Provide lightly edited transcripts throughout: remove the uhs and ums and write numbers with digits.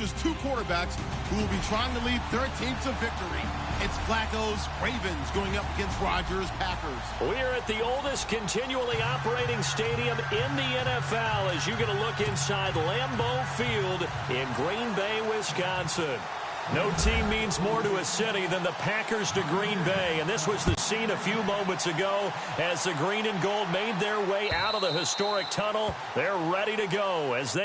features two quarterbacks who will be trying to lead their team to victory. It's Flacco's Ravens going up against Rodgers' Packers. We're at the oldest continually operating stadium in the NFL as you get a look inside Lambeau Field in Green Bay, Wisconsin. No team means more to a city than the Packers to Green Bay, and this was the scene a few moments ago as the green and gold made their way out of the historic tunnel. They're ready to go as they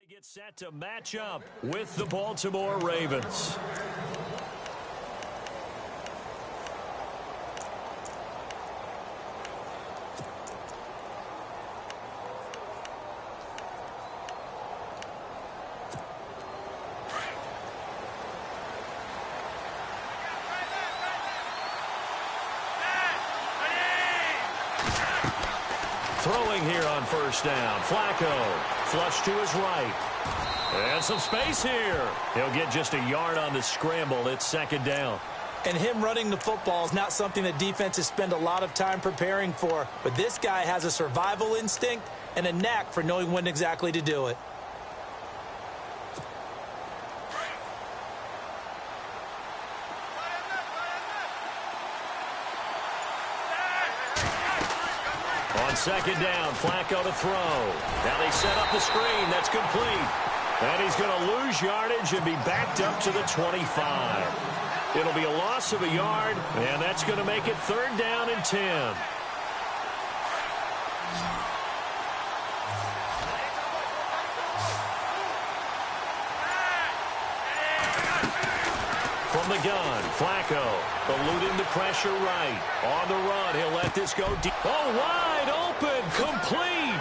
get set to match up with the Baltimore Ravens. Throwing here on first down. Flacco, flush to his right. And some space here. He'll get just a yard on the scramble. It's second down. And him running the football is not something that defenses spend a lot of time preparing for. But this guy has a survival instinct and a knack for knowing when exactly to do it. On second down, Flacco to throw. Now they set up the screen. That's complete. And he's going to lose yardage and be backed up to the 25. It'll be a loss of a yard, and that's going to make it third down and 10. From the gun, Flacco eluding the pressure right. On the run, he'll let this go deep. Oh, wide open, complete.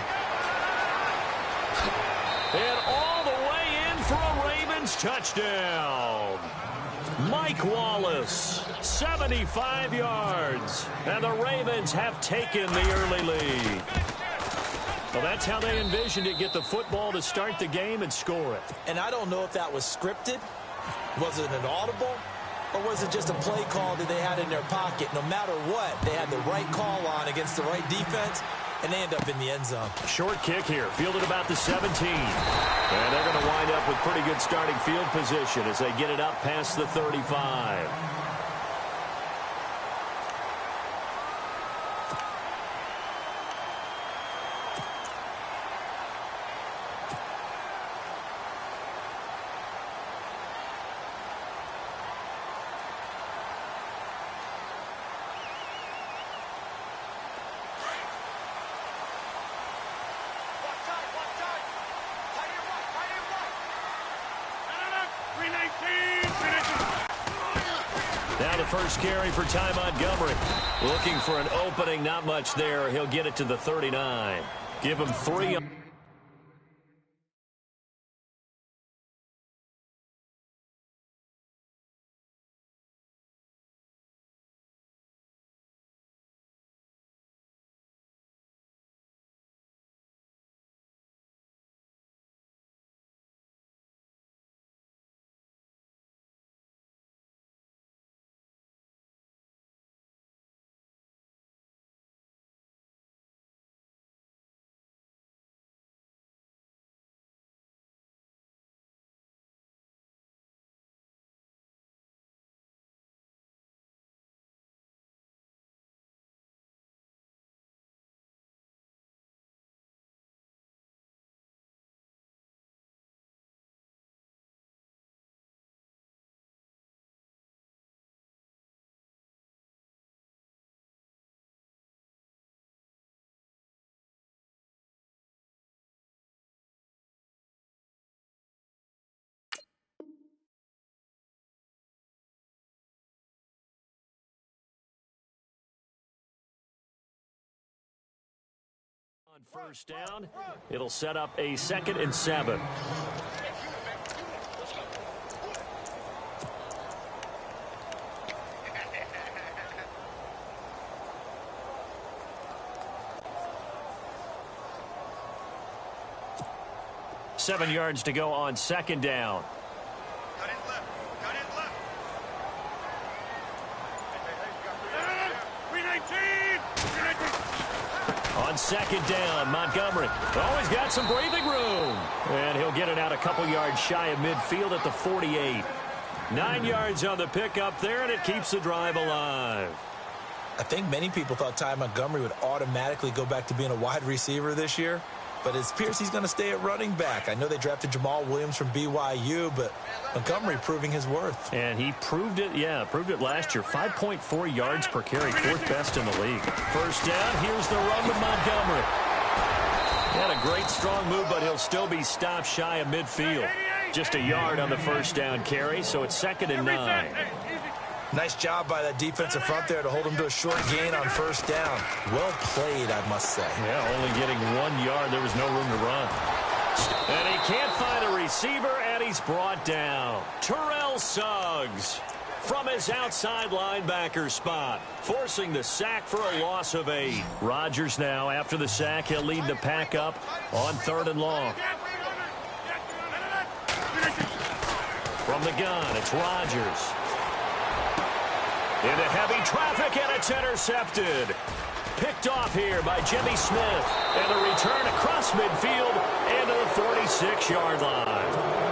And all the way in for a Ravens touchdown. Mike Wallace, 75 yards. And the Ravens have taken the early lead. Well, that's how they envisioned it, get the football to start the game and score it. And I don't know if that was scripted. Was it an audible? Or was it just a play call that they had in their pocket? No matter what, they had the right call on against the right defense, and they end up in the end zone. Short kick here, fielded about the 17. And they're going to wind up with pretty good starting field position as they get it up past the 35. Now the first carry for Ty Montgomery. Looking for an opening, not much there. He'll get it to the 39. Give him 3. On first down, it'll set up a 2nd and 7. 7 yards to go on second down. Cut in left. Cut in left. On second down, Montgomery always got some breathing room. And he'll get it out a couple yards shy of midfield at the 48. 9 yards on the pickup there, and it keeps the drive alive. I think many people thought Ty Montgomery would automatically go back to being a wide receiver this year, but it appears he's going to stay at running back. I know they drafted Jamal Williams from BYU, but Montgomery proving his worth. And he proved it, proved it last year. 5.4 yards per carry, 4th best in the league. First down, here's the run with Montgomery. He had a great strong move, but he'll still be stopped shy of midfield. Just a yard on the first down carry, so it's 2nd and 9. Nice job by that defensive front there to hold him to a short gain on first down. Well played, I must say. Yeah, only getting 1 yard. There was no room to run. And he can't find a receiver, and he's brought down. Terrell Suggs from his outside linebacker spot, forcing the sack for a loss of 8. Rodgers now, after the sack, he'll lead the pack up on 3rd and long. From the gun, it's Rodgers. Into heavy traffic, and it's intercepted. Picked off here by Jimmy Smith. And a return across midfield and to the 46-yard line.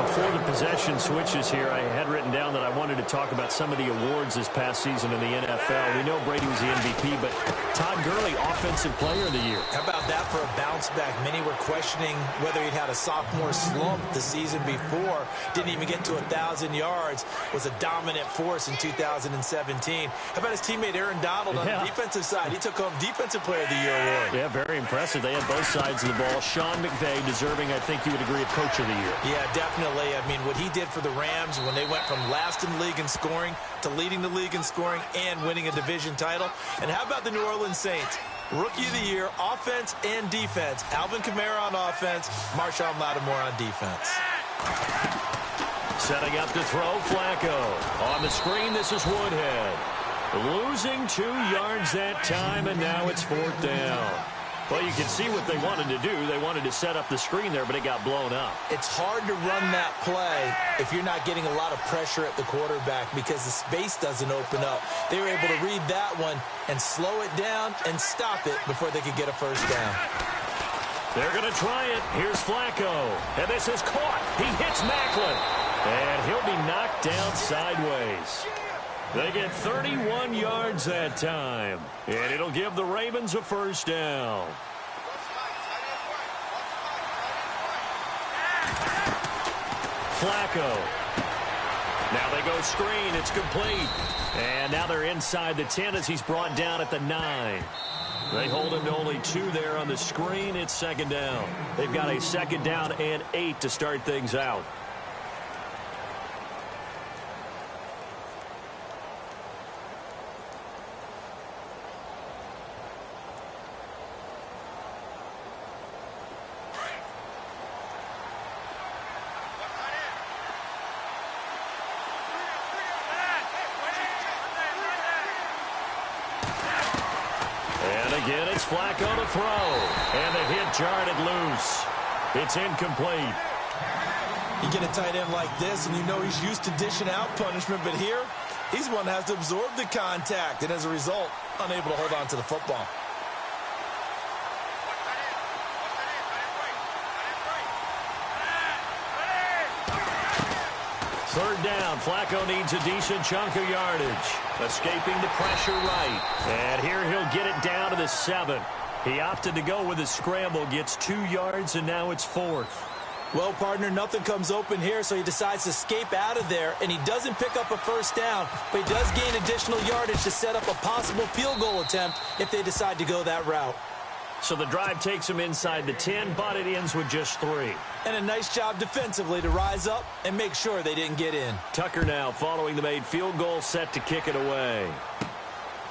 Before the possession switches here, I had written down that I wanted to talk about some of the awards this past season in the NFL. We know Brady was the MVP, but Todd Gurley, Offensive Player of the Year. How about that for a bounce back? Many were questioning whether he'd had a sophomore slump the season before. Didn't even get to 1,000 yards. Was a dominant force in 2017. How about his teammate Aaron Donald on the defensive side? He took home Defensive Player of the Year award. Yeah, very impressive. They had both sides of the ball. Sean McVay deserving, I think you would agree, of Coach of the Year. Yeah, definitely. I mean, what he did for the Rams when they went from last in the league in scoring to leading the league in scoring and winning a division title. And how about the New Orleans Saints? Rookie of the Year, offense and defense. Alvin Kamara on offense, Marshawn Lattimore on defense. Setting up to throw, Flacco. On the screen, this is Woodhead. Losing 2 yards that time, and now it's 4th down. Well, you can see what they wanted to do. They wanted to set up the screen there, but it got blown up. It's hard to run that play if you're not getting a lot of pressure at the quarterback because the space doesn't open up. They were able to read that one and slow it down and stop it before they could get a first down. They're going to try it. Here's Flacco. And this is caught. He hits Macklin. And he'll be knocked down sideways. They get 31 yards that time. And it'll give the Ravens a first down. Flacco. Now they go screen. It's complete. And now they're inside the 10 as he's brought down at the 9. They hold him to only 2 there on the screen. It's 2nd down. They've got a 2nd down and 8 to start things out. Again, it's Flacco to throw. And the hit jarred it loose. It's incomplete. You get a tight end like this, and you know he's used to dishing out punishment, but here, he's one that has to absorb the contact, and as a result, unable to hold on to the football. Third down. Flacco needs a decent chunk of yardage. Escaping the pressure right. And here he'll get it down to the 7. He opted to go with a scramble. Gets 2 yards, and now it's 4th. Well, partner, nothing comes open here, so he decides to escape out of there, and he doesn't pick up a first down, but he does gain additional yardage to set up a possible field goal attempt if they decide to go that route. So the drive takes him inside the 10, but it ends with just 3. And a nice job defensively to rise up and make sure they didn't get in. Tucker now following the made field goal, set to kick it away.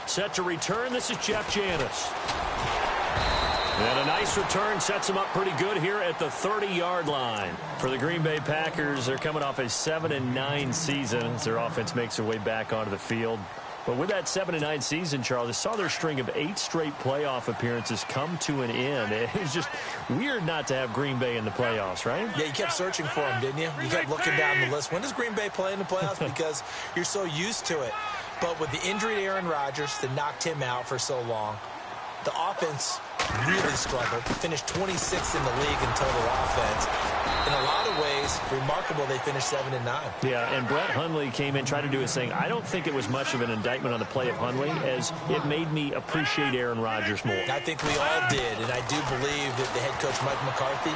Set to return, this is Jeff Janis. And a nice return sets him up pretty good here at the 30-yard line. For the Green Bay Packers, they're coming off a 7-9 season as their offense makes their way back onto the field. But with that 7-9 season, Charles, I saw their string of 8 straight playoff appearances come to an end. It was just weird not to have Green Bay in the playoffs, right? Yeah, you kept searching for them, didn't you? You kept looking down the list. When does Green Bay play in the playoffs? Because you're so used to it. But with the injury to Aaron Rodgers that knocked him out for so long, the offense really struggled. Finished 26th in the league in total offense. In a lot of ways, remarkable they finished 7-9. Yeah, and Brett Hundley came in, tried to do his thing. I don't think it was much of an indictment on the play of Hundley, as it made me appreciate Aaron Rodgers more. I think we all did, and I do believe that the head coach, Mike McCarthy,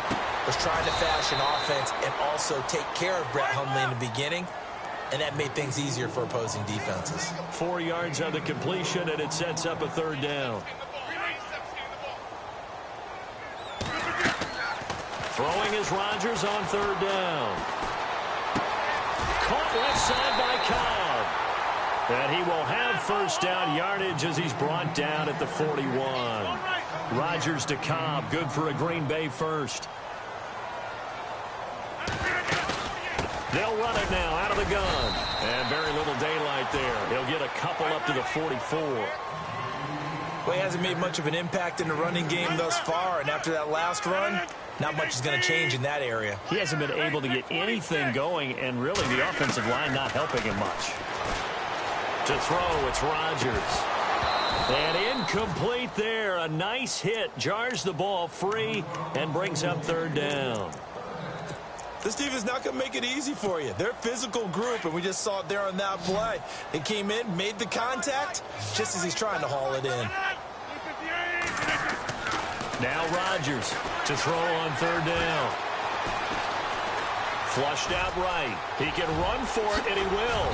was trying to fashion offense and also take care of Brett Hundley in the beginning, and that made things easier for opposing defenses. 4 yards on the completion, and it sets up a 3rd down. Throwing is Rodgers on 3rd down. Caught left side by Cobb. And he will have 1st down yardage as he's brought down at the 41. Rodgers to Cobb. Good for a Green Bay 1st. They'll run it now out of the gun. And very little daylight there. He'll get a couple up to the 44. Well, he hasn't made much of an impact in the running game thus far, and after that last run, not much is going to change in that area. He hasn't been able to get anything going, and really the offensive line not helping him much. To throw, it's Rodgers. And incomplete there. A nice hit. Jars the ball free and brings up 3rd down. This team is not going to make it easy for you. They're a physical group, and we just saw it there on that play. They came in, made the contact, just as he's trying to haul it in. Now Rodgers to throw on 3rd down. Flushed out right. He can run for it, and he will.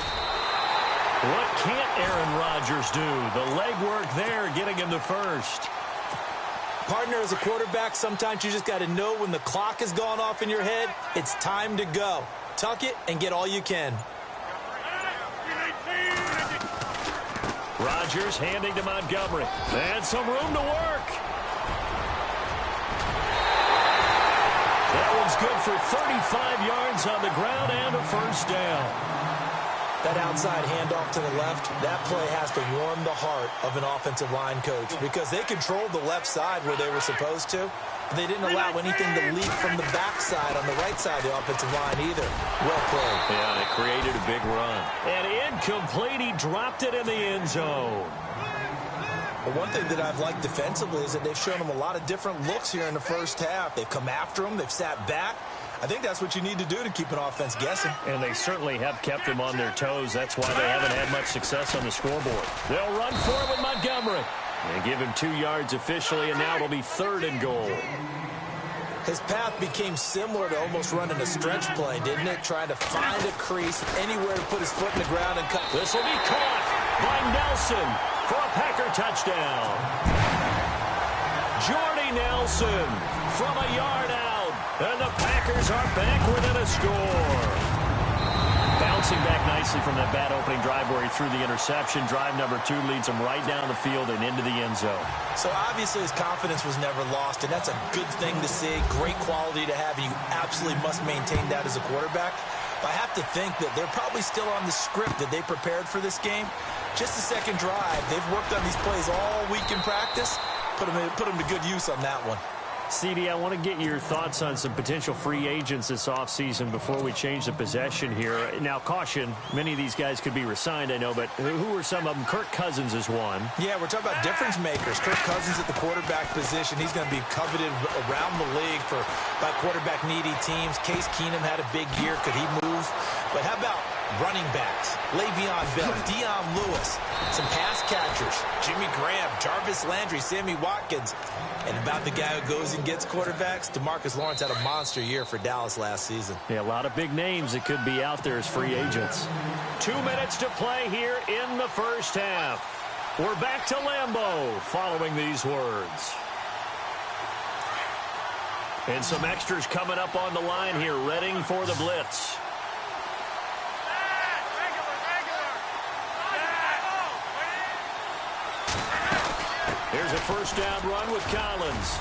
What can't Aaron Rodgers do? The legwork there getting him the 1st. Partner, as a quarterback, sometimes you just got to know when the clock has gone off in your head, it's time to go. Tuck it and get all you can. Rodgers handing to Montgomery. And some room to work. That one's good for 35 yards on the ground and a 1st down. That outside handoff to the left, that play has to warm the heart of an offensive line coach because they controlled the left side where they were supposed to. But they didn't allow anything to leak from the backside on the right side of the offensive line either. Well played. Yeah, and it created a big run. And incomplete. He dropped it in the end zone. Well, one thing that I've liked defensively is that they've shown them a lot of different looks here in the 1st half. They've come after him. They've sat back. I think that's what you need to do to keep an offense guessing. And they certainly have kept them on their toes. That's why they haven't had much success on the scoreboard. They'll run for it with Montgomery. And give him 2 yards officially, and now it'll be 3rd and goal. His path became similar to almost running a stretch play, didn't it? Trying to find a crease, anywhere to put his foot in the ground and cut. This will be caught by Nelson for a Packer touchdown. Jordy Nelson from a yard out. And the Packers are back within a score. Bouncing back nicely from that bad opening drive where he threw the interception. Drive number 2 leads him right down the field and into the end zone. So obviously his confidence was never lost, and that's a good thing to see. Great quality to have, and you absolutely must maintain that as a quarterback. But I have to think that they're probably still on the script that they prepared for this game. Just the 2nd drive. They've worked on these plays all week in practice. Put them to good use on that one. CD, I want to get your thoughts on some potential free agents this offseason before we change the possession here. Now, caution, many of these guys could be re-signed, I know, but who are some of them? Kirk Cousins is one. Yeah, we're talking about difference makers. Kirk Cousins at the quarterback position. He's going to be coveted around the league by quarterback-needy teams. Case Keenum had a big year. Could he move? But how about running backs? Le'Veon Bell, Dion Lewis, some pass catchers, Jimmy Graham, Jarvis Landry, Sammy Watkins. And about the guy who goes and gets quarterbacks, DeMarcus Lawrence had a monster year for Dallas last season. Yeah, a lot of big names that could be out there as free agents. 2 minutes to play here in the 1st half. We're back to Lambeau following these words. And some extras coming up on the line here, readying for the blitz. Here's a 1st down run with Collins.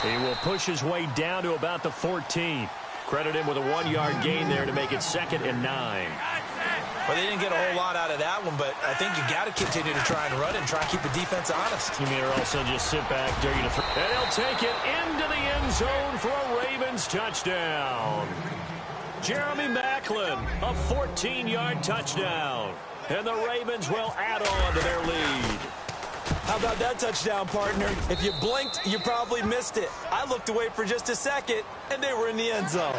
He will push his way down to about the 14. Credit him with a 1-yard gain there to make it 2nd and 9. Well, they didn't get a whole lot out of that one, but I think you got to continue to try and run it and try and keep the defense honest. You mean also just sit back during the and they'll take it into the end zone for a Ravens touchdown. Jeremy Maclin, a 14-yard touchdown. And the Ravens will add on to their lead. How about that touchdown, partner? If you blinked, you probably missed it. I looked away for just a second, and they were in the end zone.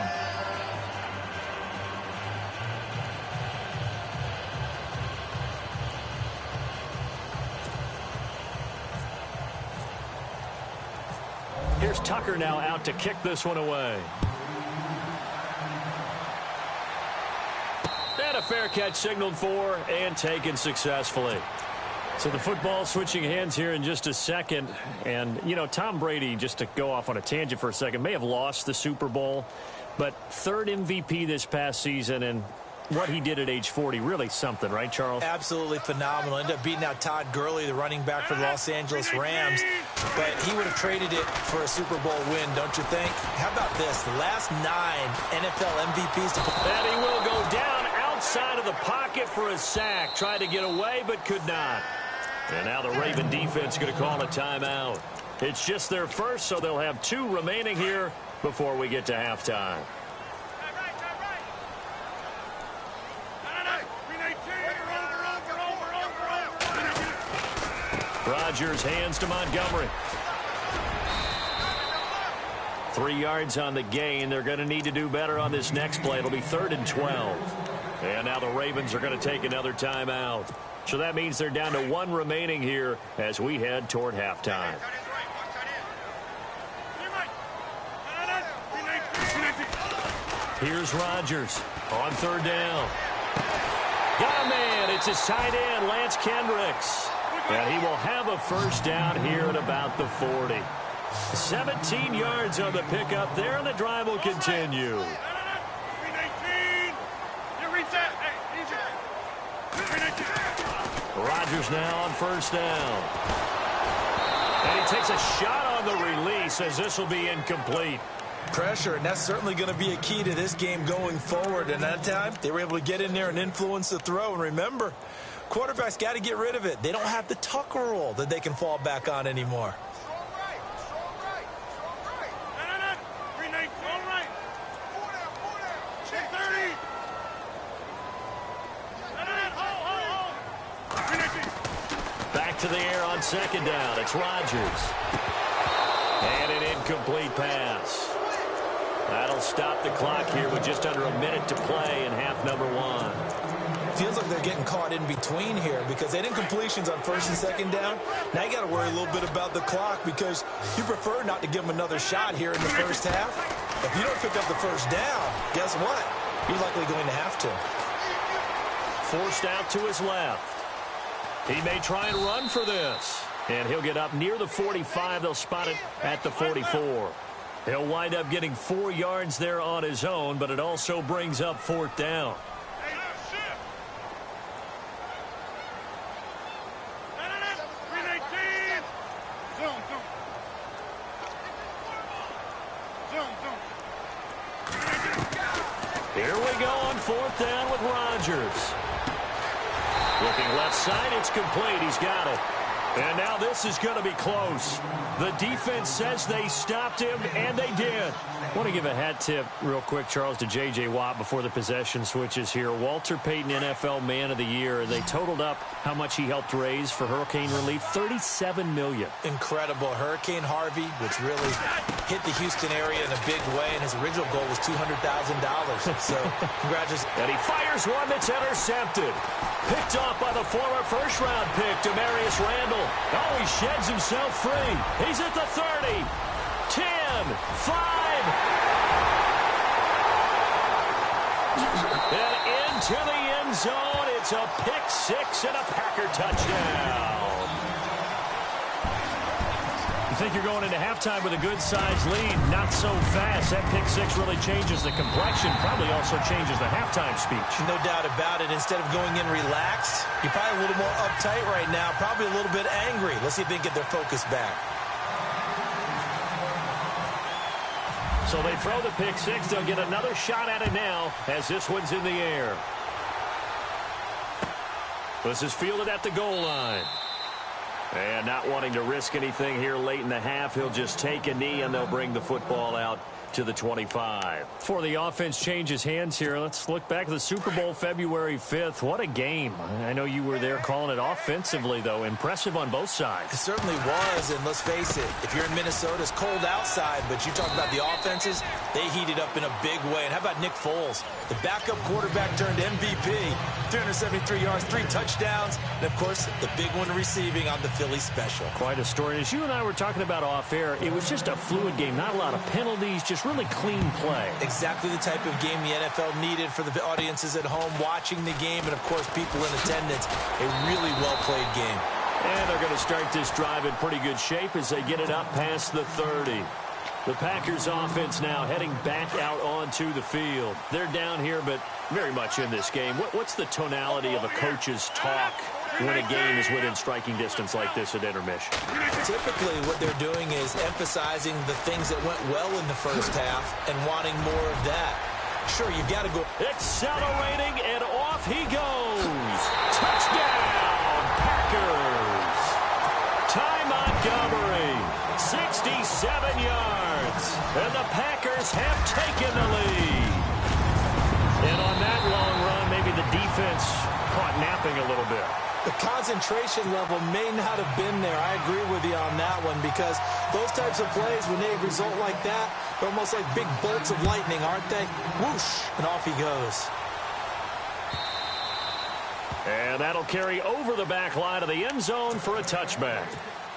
Here's Tucker now out to kick this one away. And a fair catch signaled for and taken successfully. So the football switching hands here in just a second. And, you know, Tom Brady, just to go off on a tangent for a second, may have lost the Super Bowl, but third MVP this past season, and what he did at age 40, really something, right, Charles? Absolutely phenomenal. Ended up beating out Todd Gurley, the running back for the Los Angeles Rams. But he would have traded it for a Super Bowl win, don't you think? How about this? The last 9 NFL MVPs. And he will go down outside of the pocket for a sack. Tried to get away, but could not. And now the Raven defense going to call a timeout. It's just their first, so they'll have 2 remaining here before we get to halftime. Rodgers hands to Montgomery. 3 yards on the gain. They're going to need to do better on this next play. It'll be 3rd and 12. And now the Ravens are going to take another timeout. So that means they're down to 1 remaining here as we head toward halftime. Here's Rodgers on 3rd down. Got a man. It's his tight end, Lance Kendricks. And he will have a first down here at about the 40. 17 yards on the pickup there, and the drive will continue. Rodgers now on 1st down. And he takes a shot on the release as this will be incomplete. Pressure, and that's certainly going to be a key to this game going forward. And that time, they were able to get in there and influence the throw. And remember, quarterbacks got to get rid of it. They don't have the Tucker rule that they can fall back on anymore. Back to the air on 2nd down. It's Rodgers. And an incomplete pass. That'll stop the clock here with just under a minute to play in half number 1. Feels like they're getting caught in between here because they had incompletions on 1st and 2nd down. Now you got to worry a little bit about the clock because you prefer not to give them another shot here in the first half. If you don't pick up the first down, guess what? You're likely going to have to. Forced out to his left. He may try and run for this. And he'll get up near the 45. They'll spot it at the 44. He'll wind up getting 4 yards there on his own, but it also brings up 4th down. Here we go on 4th down with Rodgers. Looking left side, it's complete. He's got it. And now this is going to be close. The defense says they stopped him, and they did. I want to give a hat tip real quick, Charles, to J.J. Watt before the possession switches here. Walter Payton, NFL Man of the Year. They totaled up how much he helped raise for hurricane relief, $37 million. Incredible. Hurricane Harvey, which really hit the Houston area in a big way, and his original goal was $200,000. So, congratulations. And he fires one that's intercepted. Picked off by the former first-round pick, Demarius Randall. Oh, he sheds himself free. He's at the 30, 10, 5. And into the end zone. It's a pick 6 and a Packer touchdown. You think you're going into halftime with a good-sized lead? Not so fast. That pick 6 really changes the complexion, probably also changes the halftime speech. No doubt about it. Instead of going in relaxed, you're probably a little more uptight right now, probably a little bit angry. Let's see if they can get their focus back. So they throw the pick 6. They'll get another shot at it now as this one's in the air. This is fielded at the goal line. And not wanting to risk anything here late in the half, he'll just take a knee, and they'll bring the football out to the 25. Before the offense changes hands here, let's look back at the Super Bowl February 5th. What a game. I know you were there calling it offensively, though. Impressive on both sides. It certainly was, and let's face it, if you're in Minnesota, it's cold outside, but you talk about the offenses, they heated up in a big way. And how about Nick Foles? The backup quarterback turned MVP, 373 yards, 3 touchdowns, and, of course, the big one receiving on the Philly special. Quite a story. As you and I were talking about off air, it was just a fluid game, not a lot of penalties, just really clean play. Exactly the type of game the NFL needed for the audiences at home watching the game, and, of course, people in attendance. A really well-played game. And they're going to start this drive in pretty good shape as they get it up past the 30. The Packers offense now heading back out onto the field. They're down here, but very much in this game. What's the tonality of a coach's talk when a game is within striking distance like this at intermission? Typically, what they're doing is emphasizing the things that went well in the first half and wanting more of that. Sure, you've got to go. Accelerating, and off he goes. Touchdown, Packers. Ty Montgomery, 67 yards. And the Packers have taken the lead. And on that long run, maybe the defense caught napping a little bit. The concentration level may not have been there. I agree with you on that one, because those types of plays, when they result like that, they're almost like big bolts of lightning, aren't they? Whoosh, and off he goes. And that'll carry over the back line of the end zone for a touchback.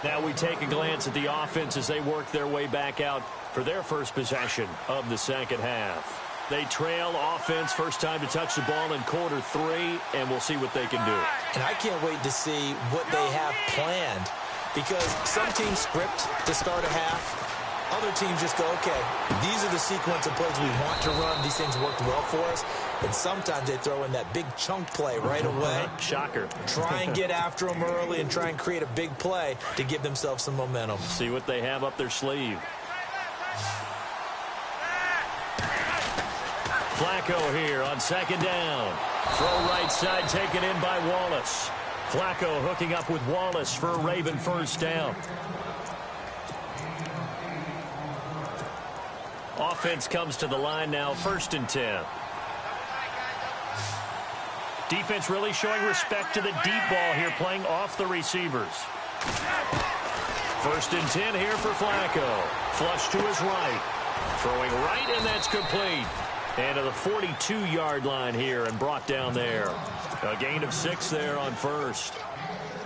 Now we take a glance at the offense as they work their way back out for their first possession of the second half. They trail offense, first time to touch the ball in quarter 3, and we'll see what they can do. And I can't wait to see what they have planned, because some teams script to start a half. Other teams just go, okay, these are the sequence of plays we want to run. These things worked well for us. And sometimes they throw in that big chunk play right away. Shocker. Try and get after them early and try and create a big play to give themselves some momentum. See what they have up their sleeve. Flacco here on second down. Throw right side taken in by Wallace. Flacco hooking up with Wallace for a Raven first down. Offense comes to the line now, 1st and 10. Defense really showing respect to the deep ball here, playing off the receivers. 1st and 10 here for Flacco. Flush to his right. Throwing right, and that's complete. And to the 42-yard line here and brought down there. A gain of 6 there on first.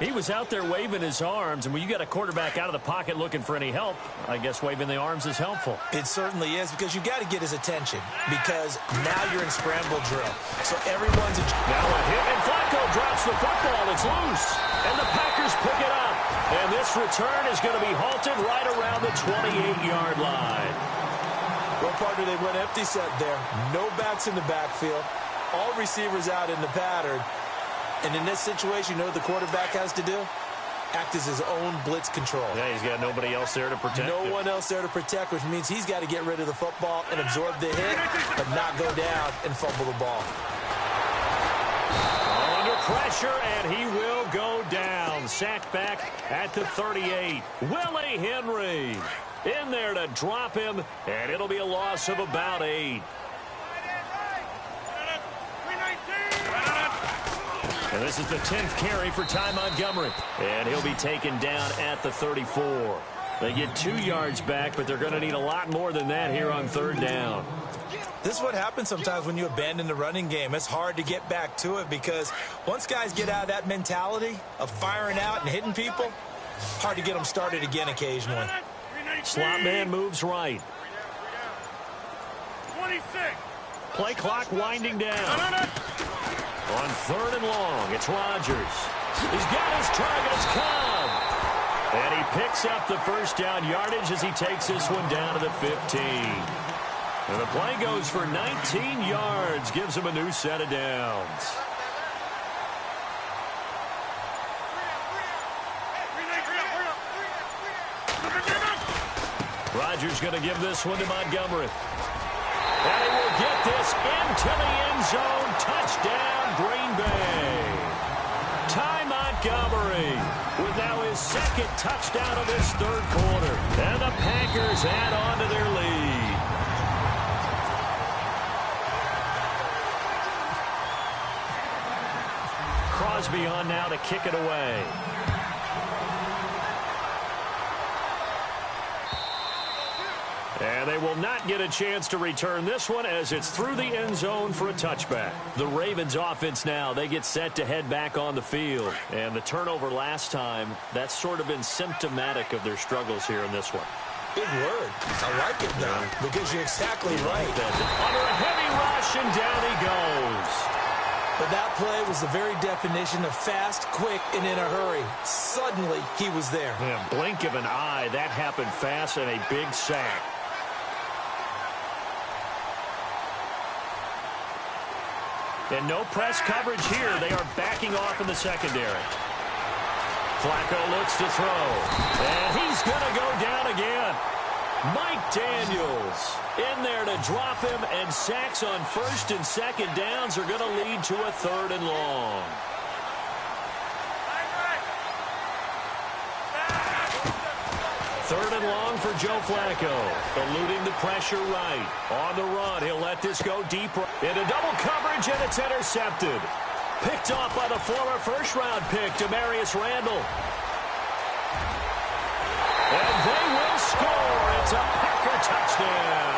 He was out there waving his arms, and when you got a quarterback out of the pocket looking for any help, I guess waving the arms is helpful. It certainly is, because you got to get his attention, because now you're in scramble drill. So everyone's now a hit, and Flacco drops the football. It's loose, and the Packers pick it up. And this return is going to be halted right around the 28-yard line. Well, partner, they went empty set there. No backs in the backfield. All receivers out in the pattern. And in this situation, you know what the quarterback has to do? Act as his own blitz control. Yeah, he's got nobody else there to protect No him. one else there to protect, which means he's got to get rid of the football and absorb the hit, but not go down and fumble the ball. Under pressure, and he will go down. Sacked back at the 38. Willie Henry in there to drop him, and it'll be a loss of about 8. And this is the 10th carry for Ty Montgomery. And he'll be taken down at the 34. They get 2 yards back, but they're going to need a lot more than that here on 3rd down. This is what happens sometimes when you abandon the running game. It's hard to get back to it, because once guys get out of that mentality of firing out and hitting people, hard to get them started again occasionally. Slot man moves right. 26. Play clock winding down. On 3rd and long, it's Rodgers. He's got his targets come. And he picks up the first down yardage as he takes this one down to the 15. And the play goes for 19 yards, gives him a new set of downs. Rodgers going to give this one to Montgomery. And he will get this into the end zone. Touchdown, Green Bay. Ty Montgomery with now his second touchdown of this third quarter. And the Packers add on to their lead. Crosby on now to kick it away. And they will not get a chance to return this one as it's through the end zone for a touchback. The Ravens offense now, they get set to head back on the field. And the turnover last time, that's sort of been symptomatic of their struggles here in this one. Big word. I like it, though, because you're exactly right. Under a heavy rush, and down he goes. But that play was the very definition of fast, quick, and in a hurry. Suddenly, he was there. Yeah, blink of an eye, that happened fast, and a big sack. And no press coverage here. They are backing off in the secondary. Flacco looks to throw. And he's going to go down again. Mike Daniels in there to drop him, and sacks on first and second downs are going to lead to a third and long. Third and long for Joe Flacco. Eluding the pressure right. On the run, he'll let this go deep. Into double coverage, and it's intercepted. Picked off by the former first-round pick, Demarius Randall. And they will score. It's a Packer touchdown.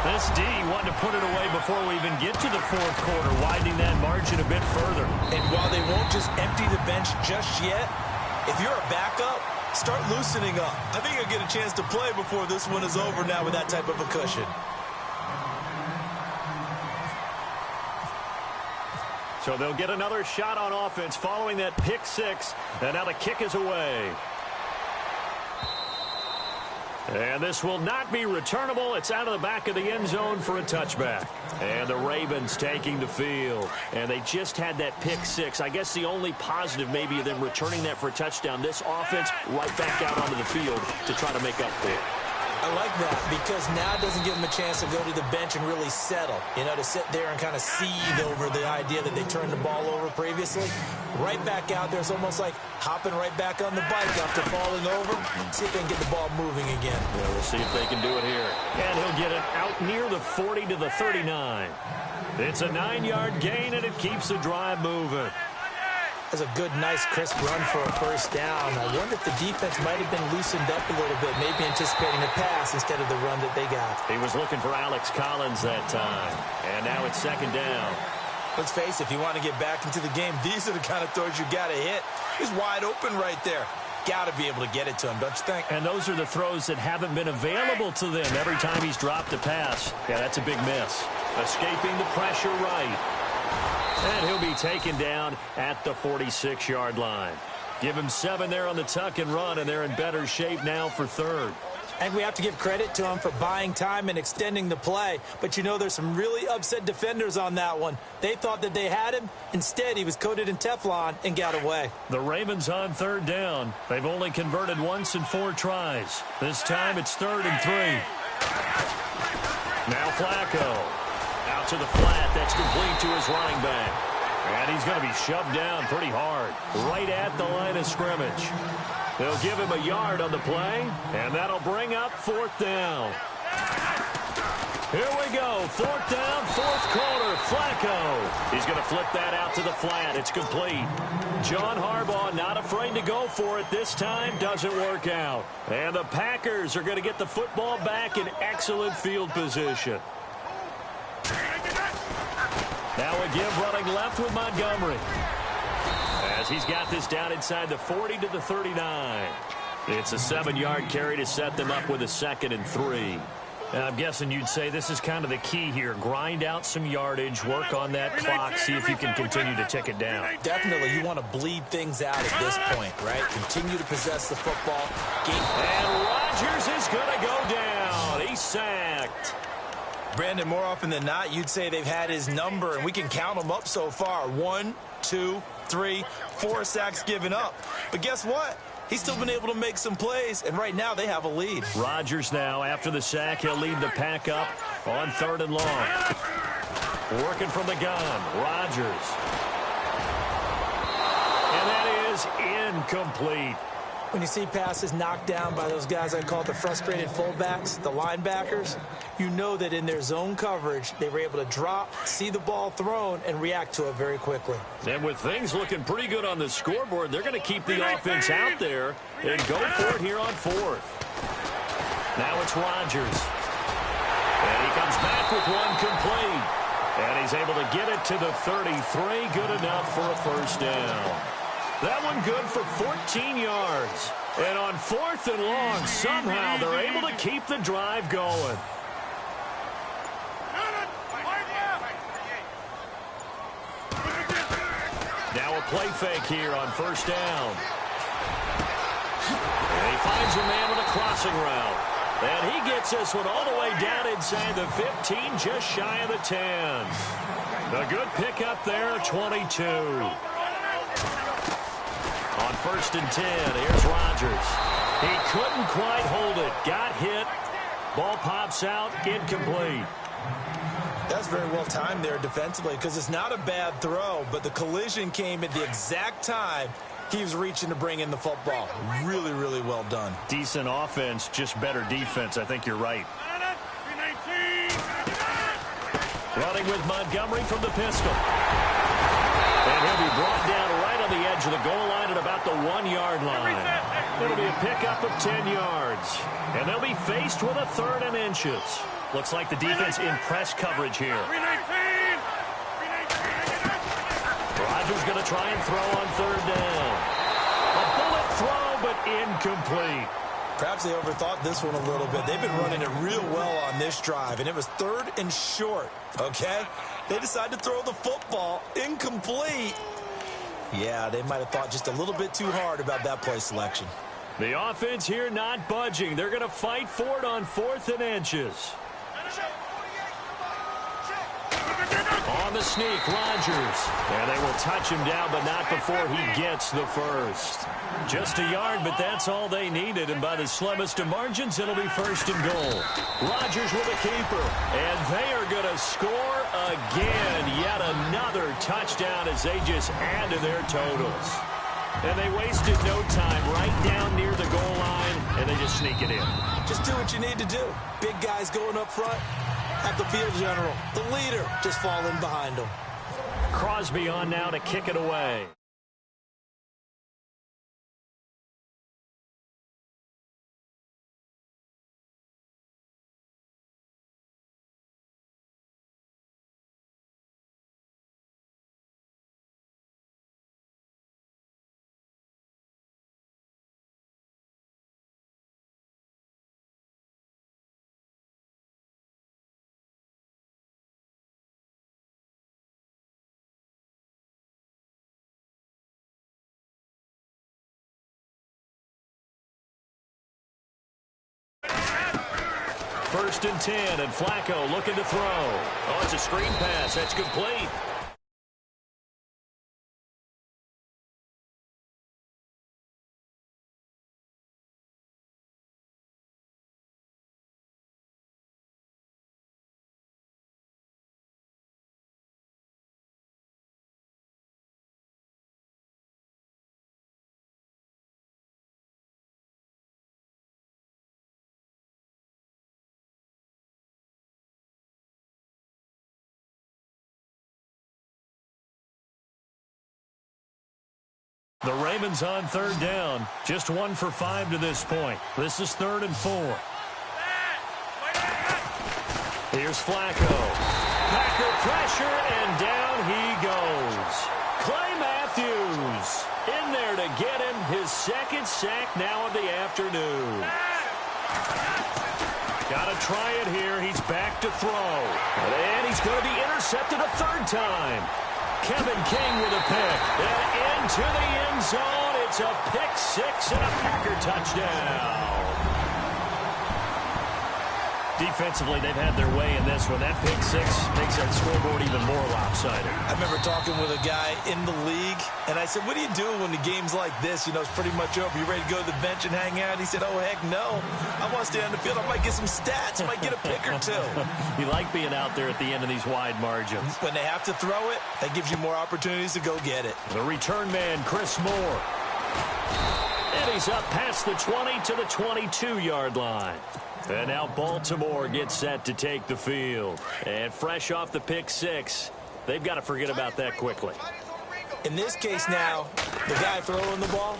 This D wanted to put it away before we even get to the fourth quarter, widening that margin a bit further. And while they won't just empty the bench just yet, if you're a backup, start loosening up. I think you'll get a chance to play before this one is over now with that type of a cushion. So they'll get another shot on offense following that pick six. And now the kick is away. And this will not be returnable. It's out of the back of the end zone for a touchback. And the Ravens taking the field. And they just had that pick six. I guess the only positive maybe of them returning that for a touchdown. This offense right back out onto the field to try to make up for it. I like that because now it doesn't give them a chance to go to the bench and really settle. You know, to sit there and kind of seethe over the idea that they turned the ball over previously. Right back out there, it's almost like hopping right back on the bike after falling over. See if they can get the ball moving again. Yeah, we'll see if they can do it here. And he'll get it out near the 40 to the 39. It's a 9-yard gain, and it keeps the drive moving. That's a good, nice, crisp run for a first down. I wonder if the defense might have been loosened up a little bit, maybe anticipating a pass instead of the run that they got. He was looking for Alex Collins that time. And now it's second down. Let's face it, if you want to get back into the game, these are the kind of throws you got to hit. He's wide open right there. Got to be able to get it to him, don't you think? And those are the throws that haven't been available to them every time he's dropped a pass. Yeah, that's a big miss. Escaping the pressure right. And he'll be taken down at the 46-yard line. Give him 7 there on the tuck and run, and they're in better shape now for third. And we have to give credit to him for buying time and extending the play. But, you know, there's some really upset defenders on that one. They thought that they had him. Instead, he was coated in Teflon and got away. The Ravens on third down. They've only converted once in 4 tries. This time it's 3rd and 3. Now Flacco. Out to the flat. That's complete to his running back. And he's going to be shoved down pretty hard. Right at the line of scrimmage. They'll give him a yard on the play. And that'll bring up 4th down. Here we go. 4th down, 4th quarter. Flacco. He's going to flip that out to the flat. It's complete. John Harbaugh not afraid to go for it this time. Doesn't work out. And the Packers are going to get the football back in excellent field position. Now a give running left with Montgomery. As he's got this down inside the 40 to the 39. It's a 7-yard carry to set them up with a 2nd and 3. And I'm guessing you'd say this is kind of the key here. Grind out some yardage, work on that clock, see if you can continue to tick it down. Definitely, you want to bleed things out at this point, right? Continue to possess the football. And Rodgers is going to go down. He's sacked. Brandon, more often than not, you'd say they've had his number, and we can count them up so far. 1, 2, 3, 4 sacks given up. But guess what? He's still been able to make some plays, and right now they have a lead. Rodgers now, after the sack, he'll lead the pack up on 3rd and long. Working from the gun, Rodgers. And that is incomplete. When you see passes knocked down by those guys I call the frustrated fullbacks, the linebackers, you know that in their zone coverage, they were able to drop, see the ball thrown, and react to it very quickly. And with things looking pretty good on the scoreboard, they're going to keep the offense out there and go for it here on fourth. Now it's Rodgers. And he comes back with one complete. And he's able to get it to the 33. Good enough for a first down. That one good for 14 yards. And on fourth and long, somehow they're able to keep the drive going. Now a play fake here on first down. And he finds a man with a crossing route. And he gets this one all the way down inside the 15, just shy of the 10. A good pickup there, 22. On first and 10, here's Rodgers. He couldn't quite hold it. Got hit. Ball pops out, incomplete. That's very well timed there defensively because it's not a bad throw, but the collision came at the exact time he was reaching to bring in the football. Really, really well done. Decent offense, just better defense. I think you're right. Running with Montgomery from the pistol. And he'll be brought down right on the edge of the goal line at about the 1-yard line. It'll be a pickup of 10 yards. And they'll be faced with a third and inches. Looks like the defense in press coverage here. Rodgers going to try and throw on third down. A bullet throw, but incomplete. Perhaps they overthought this one a little bit. They've been running it real well on this drive, and it was third and short, okay? They decided to throw the football incomplete. Yeah, they might have thought just a little bit too hard about that play selection. The offense here not budging. They're going to fight for it on fourth and inches. On the sneak, Rodgers. And they will touch him down, but not before he gets the first. Just a yard, but that's all they needed. And by the slimmest of margins, it'll be first and goal. Rodgers with a keeper. And they are going to score again. Yet another touchdown as they just add to their totals. And they wasted no time right down near the goal line, and they just sneak it in. Just do what you need to do. Big guys going up front. Have the field general, the leader, just falling behind him. Crosby on now to kick it away. First and 10, and Flacco looking to throw. Oh, it's a screen pass. That's complete. The Ravens on third down. Just 1 for 5 to this point. This is 3rd and 4. Here's Flacco. Packer pressure, and down he goes. Clay Matthews in there to get him his second sack now of the afternoon. Got to try it here. He's back to throw. And he's going to be intercepted a third time. Kevin King with a pick. And into the end zone. It's a pick six and a Packer touchdown. Defensively, they've had their way in this one. That pick six makes that scoreboard even more lopsided. I remember talking with a guy in the league, and I said, what do you do when the game's like this? You know, it's pretty much over. You ready to go to the bench and hang out? He said, oh, heck no. I want to stay on the field. I might get some stats. I might get a pick or two. You like being out there at the end of these wide margins. When they have to throw it, that gives you more opportunities to go get it. The return man, Chris Moore. And he's up past the 20 to the 22-yard line. And now Baltimore gets set to take the field. And fresh off the pick six, they've got to forget about that quickly. In this case now, the guy throwing the ball,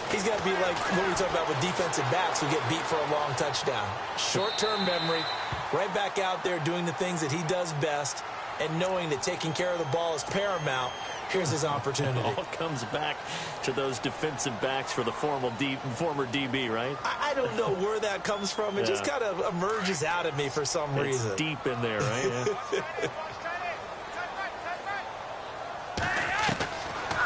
he's got to be like what we talk about with defensive backs who get beat for a long touchdown. Short-term memory, right back out there doing the things that he does best, and knowing that taking care of the ball is paramount. Here's his opportunity. It all comes back to those defensive backs for the former DB, right? I don't know where that comes from. It just kind of emerges out of me for some reason. It's deep in there, right? Yeah.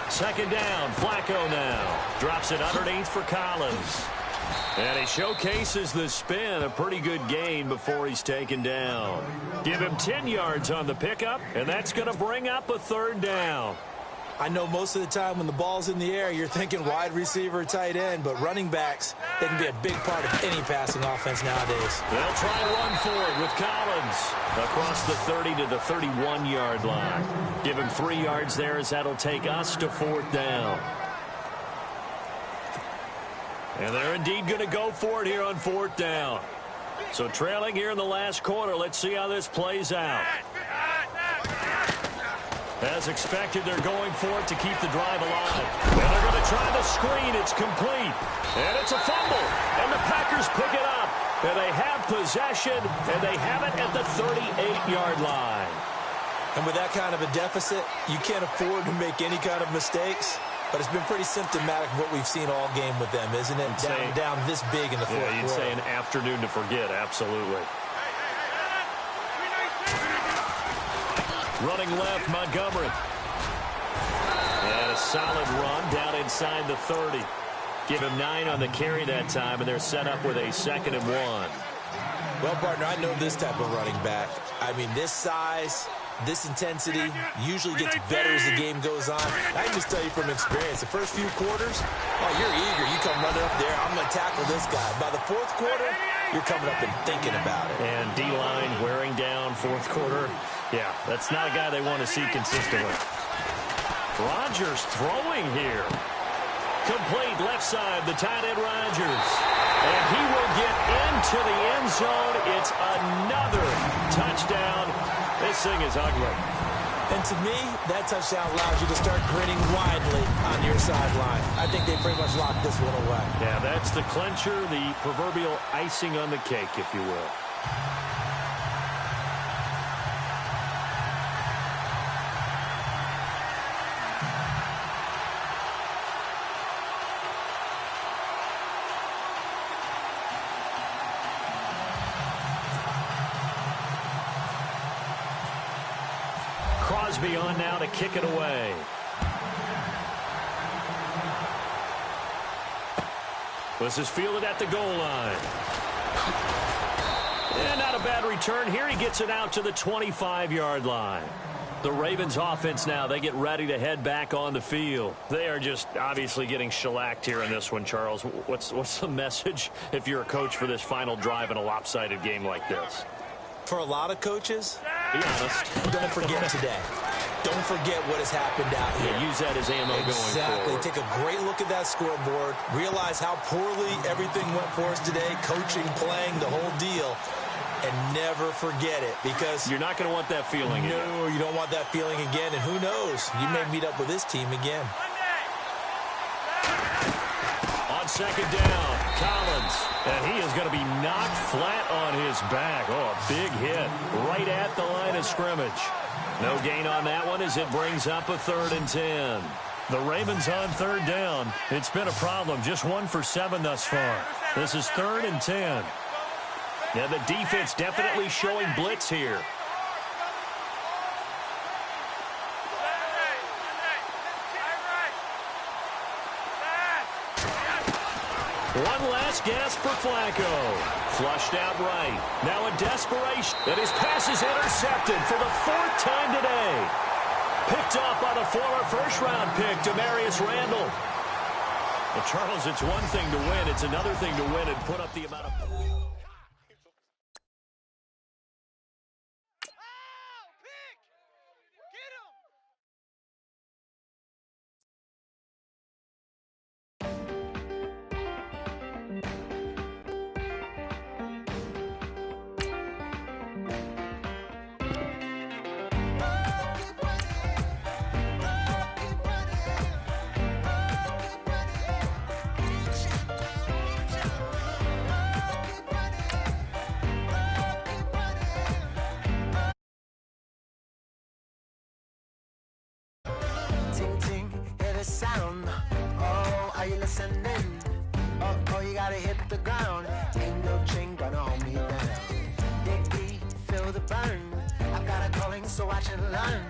Second down, Flacco now. Drops it underneath for Collins. And he showcases the spin, a pretty good gain before he's taken down. Give him 10 yards on the pickup, and that's going to bring up a third down. I know most of the time when the ball's in the air, you're thinking wide receiver, tight end, but running backs, they can be a big part of any passing offense nowadays. They'll try and run for it with Collins across the 30 to the 31-yard line. Give him 3 yards there as that'll take us to fourth down. And they're indeed going to go for it here on fourth down. So trailing here in the last quarter, let's see how this plays out. As expected, they're going for it to keep the drive alive. And they're going to try the screen. It's complete. And it's a fumble. And the Packers pick it up. And they have possession, and they have it at the 38-yard line. And with that kind of a deficit, you can't afford to make any kind of mistakes. But it's been pretty symptomatic of what we've seen all game with them, isn't it? Down this big in the fourth quarter. Yeah, you'd say an afternoon to forget, absolutely. Running left, Montgomery. And a solid run down inside the 30. Give him 9 on the carry that time, and they're set up with a 2nd and 1. Well, partner, I know this type of running back. I mean, this size, this intensity usually gets better as the game goes on. I can just tell you from experience, the first few quarters, oh, you're eager. You come running up there, I'm going to tackle this guy. By the fourth quarter, you're coming up and thinking about it. And D-line wearing down fourth quarter. Yeah, that's not a guy they want to see consistently. Rodgers throwing here. Complete left side, the tight end Rodgers. And he will get into the end zone. It's another touchdown. This thing is ugly. And to me, that touchdown allows you to start grinning widely on your sideline. I think they pretty much locked this one away. Yeah, that's the clincher, the proverbial icing on the cake, if you will. Crosby on now to kick it away. This is fielded at the goal line. And not a bad return here. He gets it out to the 25-yard line. The Ravens offense now, they get ready to head back on the field. They are just obviously getting shellacked here in this one, Charles. What's the message if you're a coach for this final drive in a lopsided game like this? For a lot of coaches, be honest, don't forget today. Don't forget what has happened out here. Yeah, use that as ammo going forward. Take a great look at that scoreboard. Realize how poorly everything went for us today. Coaching, playing, the whole deal. And never forget it, because you're not going to want that feeling again. No, you don't want that feeling again. And who knows? You may meet up with this team again. On second down, Collins. And he is going to be knocked flat on his back. Oh, a big hit right at the line of scrimmage. No gain on that one as it brings up a 3rd and 10. The Ravens on 3rd down. It's been a problem. Just 1 for 7 thus far. This is 3rd and 10. Now the defense definitely showing blitz here. One last gasp for Flacco. Flushed out right. Now a desperation. And his pass is intercepted for the 4th time today. Picked off by the former first-round pick, Demarius Randall. Well, Charles, it's one thing to win. It's another thing to win and put up the amount of... Ting, ting, hear the sound. Oh, are you listening? Oh, you gotta hit the ground. Ain't no chain gonna hold me down. Dig deep, feel the burn. I've got a calling, so watch and learn.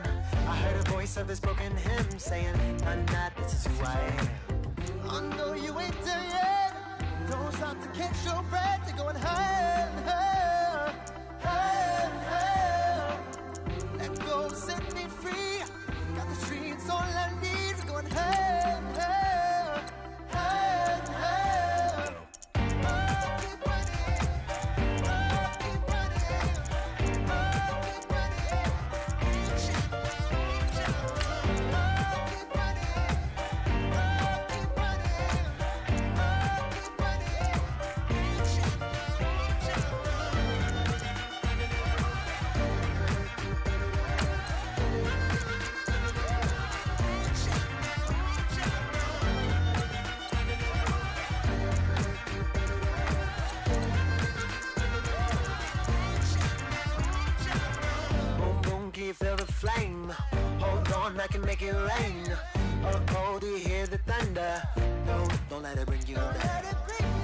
I heard a voice of his broken hymn saying, "Nah, this is who I am." I know you ain't there yet. Don't stop to catch your breath. You're going higher, higher, higher, higher. Let go, set me free. Got the streets all I need. We're going higher, higher, higher, higher. Feel the flame. Hold on, I can make it rain. Oh, do you hear the thunder? No, don't let it bring you down.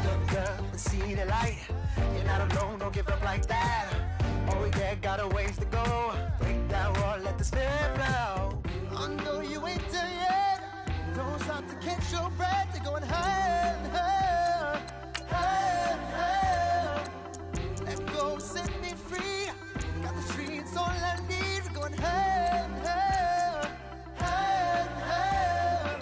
Look up and see the light. You're not alone, don't give up like that. Oh yeah, got a ways to go. Break that wall, let the spirit flow. I know you ain't there yet. Don't stop to catch your breath. You're going higher, higher, higher, higher. Let go, set me free. Got the streets all I need. Going higher, higher, higher, higher.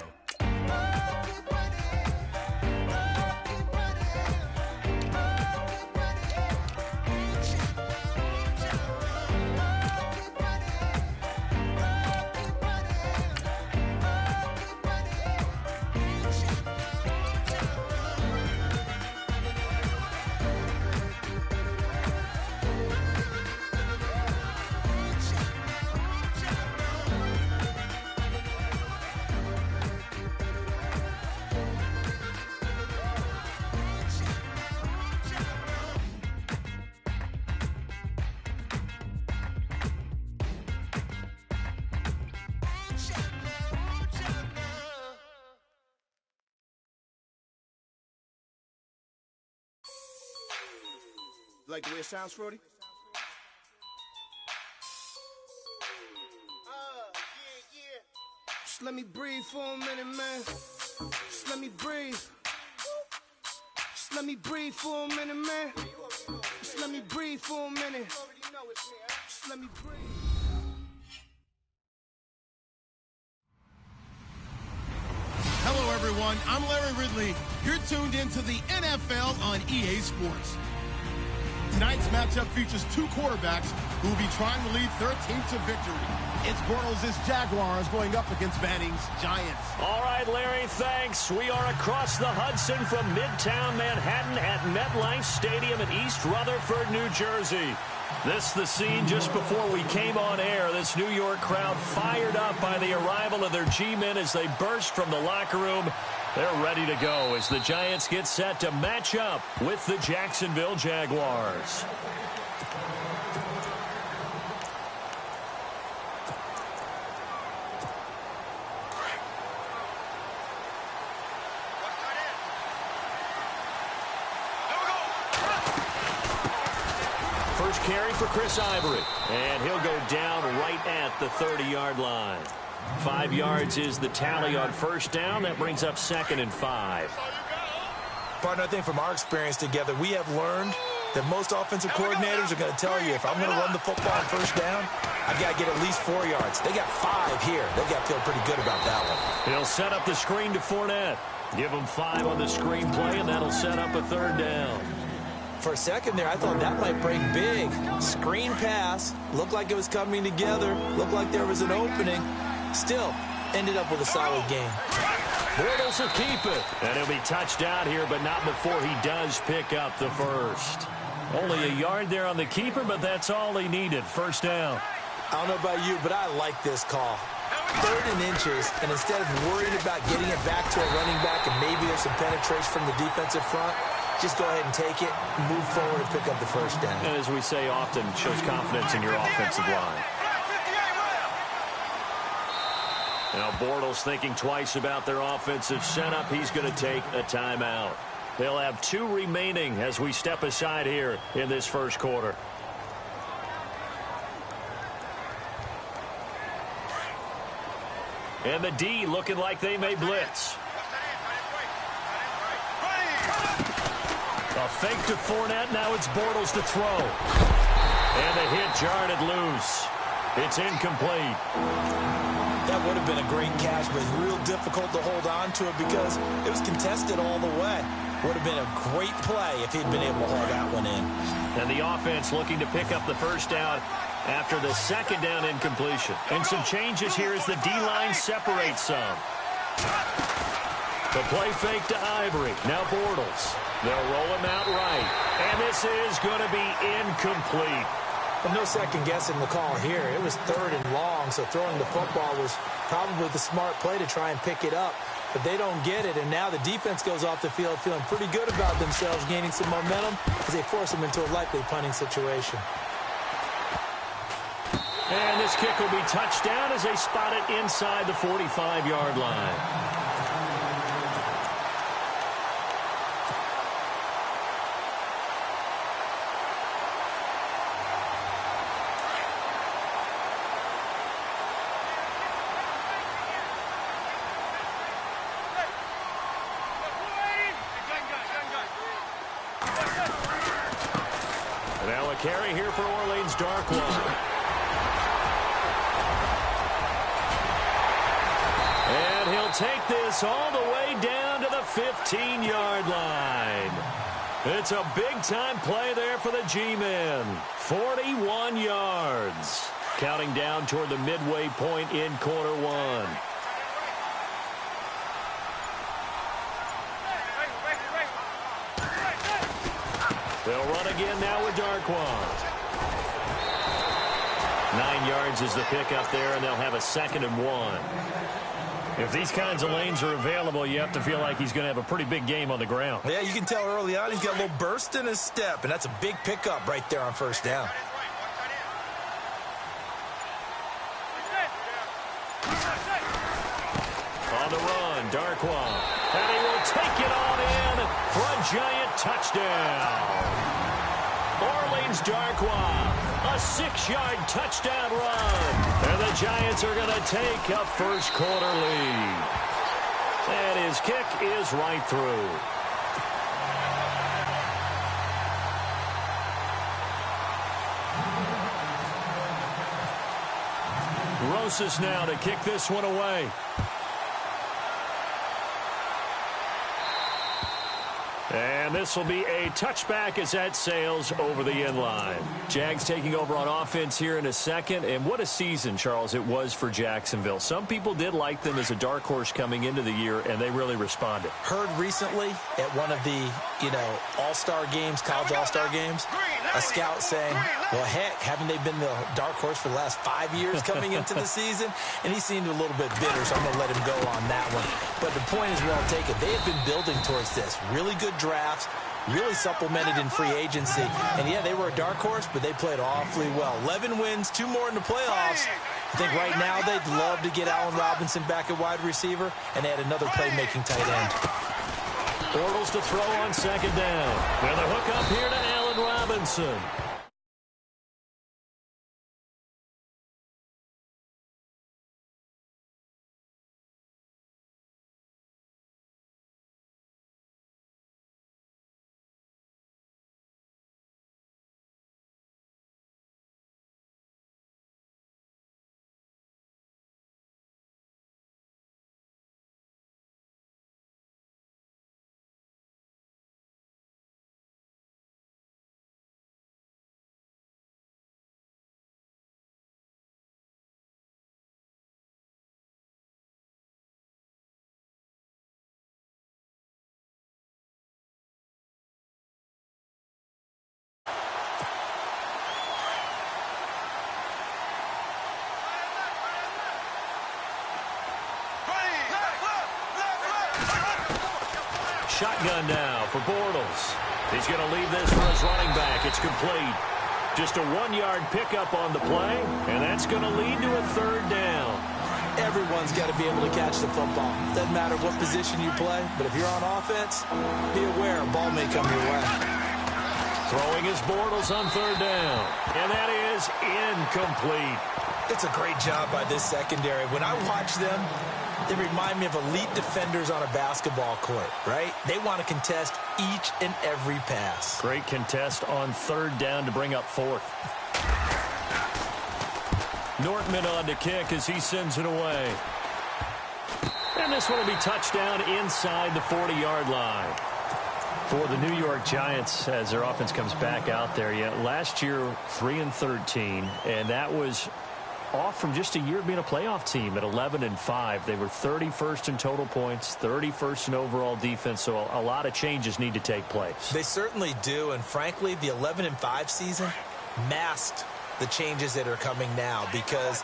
Like the way it sounds, Frody? Yeah. Just let me breathe for a minute, man. Just let me breathe. Just let me breathe for a minute, man. Just let me breathe for a minute. Just let me breathe. Hello, everyone. I'm Larry Ridley. You're tuned into the NFL on EA Sports. Tonight's matchup features two quarterbacks who will be trying to lead their team to victory. It's Bortles' Jaguars going up against Manning's Giants. All right, Larry, thanks. We are across the Hudson from Midtown Manhattan at MetLife Stadium in East Rutherford, New Jersey. This the scene just before we came on air. This New York crowd fired up by the arrival of their G-men as they burst from the locker room. They're ready to go as the Giants get set to match up with the Jacksonville Jaguars. First carry for Chris Ivory, and he'll go down right at the 30-yard line. 5 yards is the tally on first down. That brings up 2nd and 5. Partner, I think from our experience together, we have learned that most offensive coordinators are going to tell you, if I'm going to run the football on first down, I've got to get at least 4 yards. They got 5 here. They've got to feel pretty good about that one. He'll set up the screen to Fournette. Give him 5 on the screen play, and that'll set up a 3rd down. For a second there, I thought that might break big. Screen pass. Looked like it was coming together. Looked like there was an opening. Still, ended up with a solid game. Bortles will keep it. And he'll be touched out here, but not before he does pick up the first. Only a yard there on the keeper, but that's all he needed. 1st down. I don't know about you, but I like this call. 3rd and inches, and instead of worrying about getting it back to a running back and maybe there's some penetration from the defensive front, just go ahead and take it, move forward, and pick up the 1st down. And as we say often, shows confidence in your offensive line. Now Bortles thinking twice about their offensive setup. He's going to take a timeout. They'll have 2 remaining as we step aside here in this 1st quarter. And the D looking like they may blitz. A fake to Fournette. Now it's Bortles to throw. And the hit jarred loose. It's incomplete. That would have been a great catch, but real difficult to hold on to it because it was contested all the way. Would have been a great play if he'd been able to haul that one in. And the offense looking to pick up the 1st down after the 2nd down incompletion. And some changes here as the D-line separates some. The play fake to Ivory. Now Bortles. They'll roll him out right. And this is going to be incomplete. But no second guessing the call here. It was 3rd and long, so throwing the football was probably the smart play to try and pick it up. But they don't get it, and now the defense goes off the field feeling pretty good about themselves, gaining some momentum as they force them into a likely punting situation. And this kick will be touched down as they spot it inside the 45-yard line. Carry here for Orleans, Darkwa. And he'll take this all the way down to the 15-yard line. It's a big-time play there for the G-men. 41 yards. Counting down toward the midway point in quarter 1. They'll run again now with Darkwa. 9 yards is the pickup there, and they'll have a 2nd and 1. If these kinds of lanes are available, you have to feel like he's going to have a pretty big game on the ground. Yeah, you can tell early on he's got a little burst in his step, and that's a big pickup right there on 1st down. On the run, Darkwa. And he will take it on in for a giant touchdown. Orleans Darkwa, a 6-yard touchdown run. And the Giants are going to take a 1st quarter lead. And his kick is right through. Rosas now to kick this one away. And this will be a touchback as that sails over the end line. Jags taking over on offense here in a second. And what a season, Charles, it was for Jacksonville. Some people did like them as a dark horse coming into the year, and they really responded. Heard recently at one of the, all-star games, college all-star games, a scout saying, well, heck, haven't they been the dark horse for the last 5 years coming into the season? And he seemed a little bit bitter, so I'm going to let him go on that one. But the point is well taken. They have been building towards this. Really good drafts, really supplemented in free agency. And, yeah, they were a dark horse, but they played awfully well. 11 wins, 2 more in the playoffs. I think right now they'd love to get Allen Robinson back at wide receiver and add another playmaking tight end. Bortles to throw on 2nd down. And the hook up here to Allen Robinson. shotgun now for Bortles. He's going to leave this for his running back. It's complete. Just a 1-yard pickup on the play, and that's going to lead to a 3rd down. Everyone's got to be able to catch the football. Doesn't matter what position you play, but if you're on offense, be aware a ball may come your way. Throwing his Bortles on 3rd down, and that is incomplete. It's a great job by this secondary. When I watch them, they remind me of elite defenders on a basketball court, right? They want to contest each and every pass. Great contest on 3rd down to bring up 4th. Nortman on to kick as he sends it away. And this one will be touchdown inside the 40-yard line. For the New York Giants, as their offense comes back out there, last year 3-13, and that was off from just a year of being a playoff team at 11-5. They were 31st in total points, 31st in overall defense, so a lot of changes need to take place. They certainly do, and frankly, the 11-5 season masked the changes that are coming now because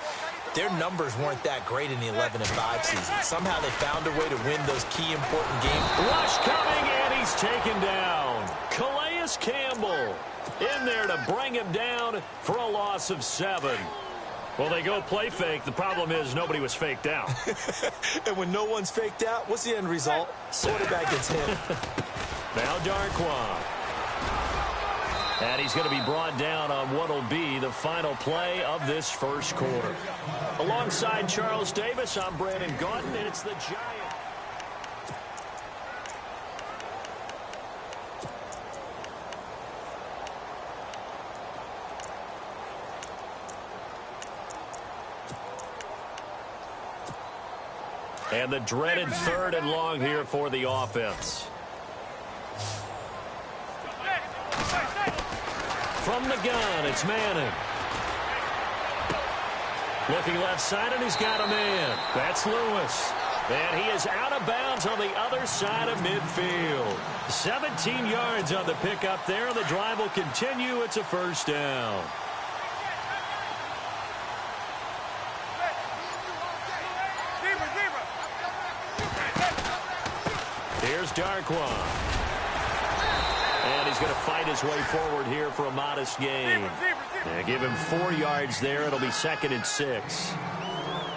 their numbers weren't that great in the 11-5 season. Somehow they found a way to win those key important games. Rush coming, and he's taken down. Calais Campbell in there to bring him down for a loss of 7. Well, they go play fake. The problem is nobody was faked out. And when no one's faked out, what's the end result? Quarterback gets hit. Now Darquan. And he's going to be brought down on what will be the final play of this first quarter. Alongside Charles Davis, I'm Brandon Gaudin, and it's the Giants. And the dreaded 3rd and long here for the offense. From the gun, it's Manning. Looking left side, and he's got a man. That's Lewis. And he is out of bounds on the other side of midfield. 17 yards on the pickup there. The drive will continue. It's a 1st down. Here's Darquan. And he's going to fight his way forward here for a modest gain. Give him 4 yards there. It'll be 2nd and 6.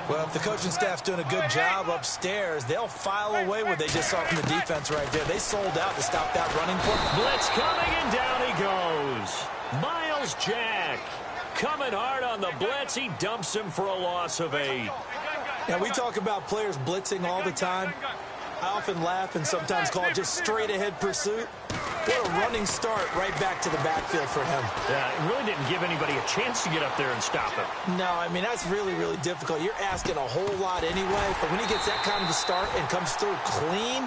Well, if the coaching staff's doing a good job upstairs, they'll file away what they just saw from the defense right there. They sold out to stop that running play. Blitz coming, and down he goes. Miles Jack coming hard on the blitz. He dumps him for a loss of 8. Now, we talk about players blitzing all the time. I often laugh and sometimes call it just straight-ahead pursuit. What a running start right back to the backfield for him. Yeah, it really didn't give anybody a chance to get up there and stop him. No, I mean, that's really, really difficult. You're asking a whole lot anyway, but when he gets that kind of a start and comes through clean,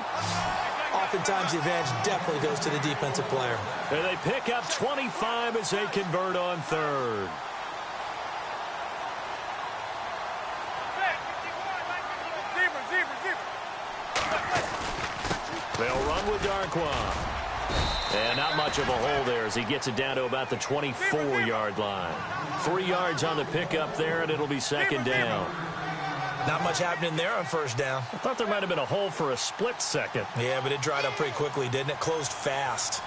oftentimes the advantage definitely goes to the defensive player. And they pick up 25 as they convert on 3rd. They'll run with Darquan. And not much of a hole there as he gets it down to about the 24-yard line. 3 yards on the pickup there, and it'll be 2nd down. Not much happening there on 1st down. I thought there might have been a hole for a split second. Yeah, but it dried up pretty quickly, didn't it? Closed fast.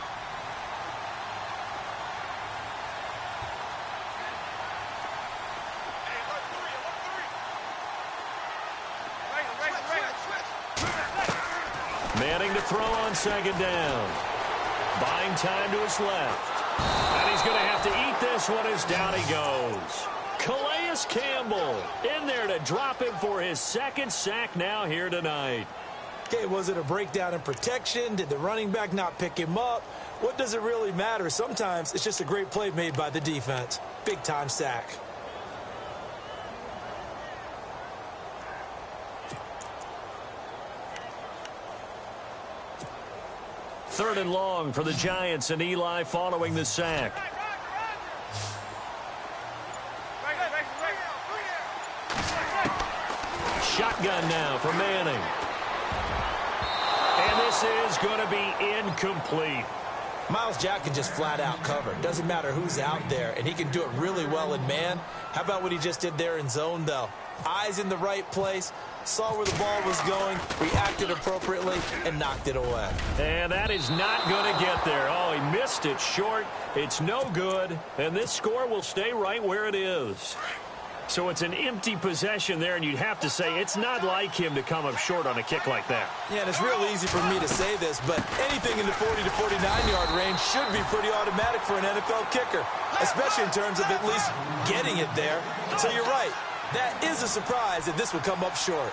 Manning to throw on 2nd down. Buying time to his left. And he's going to have to eat this one as down he goes. Calais Campbell in there to drop him for his 2nd sack now here tonight. Okay, was it a breakdown in protection? Did the running back not pick him up? What does it really matter? Sometimes it's just a great play made by the defense. Big-time sack. Third and long for the Giants, and Eli following the sack. Shotgun now for Manning. And this is going to be incomplete. Miles Jack can just flat out cover. Doesn't matter who's out there, and he can do it really well in man. How about what he just did there in zone, though? eyes in the right place, saw where the ball was going, reacted appropriately, and knocked it away. And that is not going to get there. Oh, he missed it short. It's no good, and this score will stay right where it is. So it's an empty possession there, and you'd have to say it's not like him to come up short on a kick like that. Yeah, and it's real easy for me to say this, but anything in the 40 to 49-yard range should be pretty automatic for an NFL kicker, especially in terms of at least getting it there. So you're right. That is a surprise that this would come up short.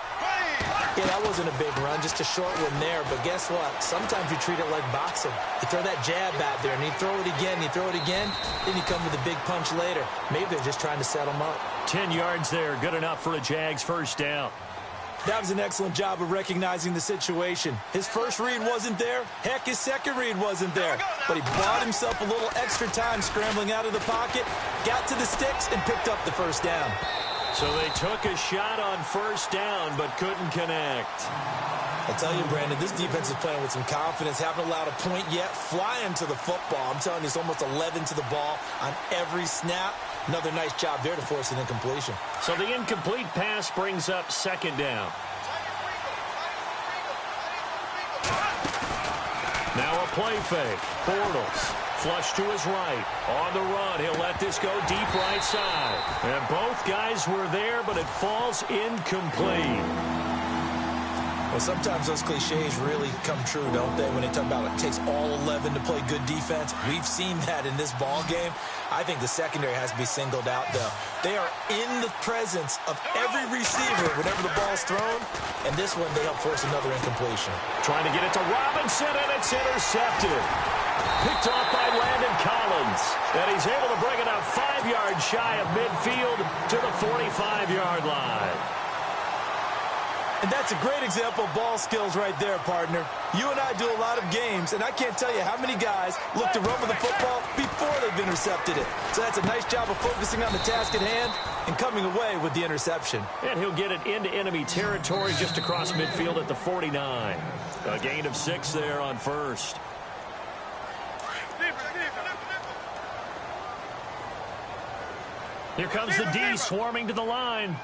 Yeah, that wasn't a big run, just a short one there. But guess what? Sometimes you treat it like boxing. You throw that jab out there, and you throw it again, you throw it again, then you come with a big punch later. Maybe they're just trying to set them up. 10 yards there, good enough for a Jags first down. That was an excellent job of recognizing the situation. His first read wasn't there. Heck, his second read wasn't there. But he bought himself a little extra time scrambling out of the pocket, got to the sticks, and picked up the first down. So they took a shot on first down, but couldn't connect. I tell you, Brandon, this defense is playing with some confidence. Haven't allowed a point yet. Flying to the football. I'm telling you, it's almost 11 to the ball on every snap. Another nice job there to force an incompletion. So the incomplete pass brings up second down. Now a play fake. Bortles. Flush to his right. On the run, he'll let this go deep right side. And both guys were there, but it falls incomplete. Well, sometimes those cliches really come true, don't they, when they talk about it takes all 11 to play good defense. We've seen that in this ball game. I think the secondary has to be singled out, though. They are in the presence of every receiver whenever the ball's thrown, and this one they help force another incompletion. Trying to get it to Robinson, and it's intercepted. Picked off by Landon Collins. And he's able to bring it up 5 yards shy of midfield to the 45-yard line. And that's a great example of ball skills right there, partner. You and I do a lot of games, and I can't tell you how many guys look to run with the football before they've intercepted it. So that's a nice job of focusing on the task at hand and coming away with the interception. And he'll get it into enemy territory just across midfield at the 49. A gain of 6 there on first. Here comes the D swarming to the line.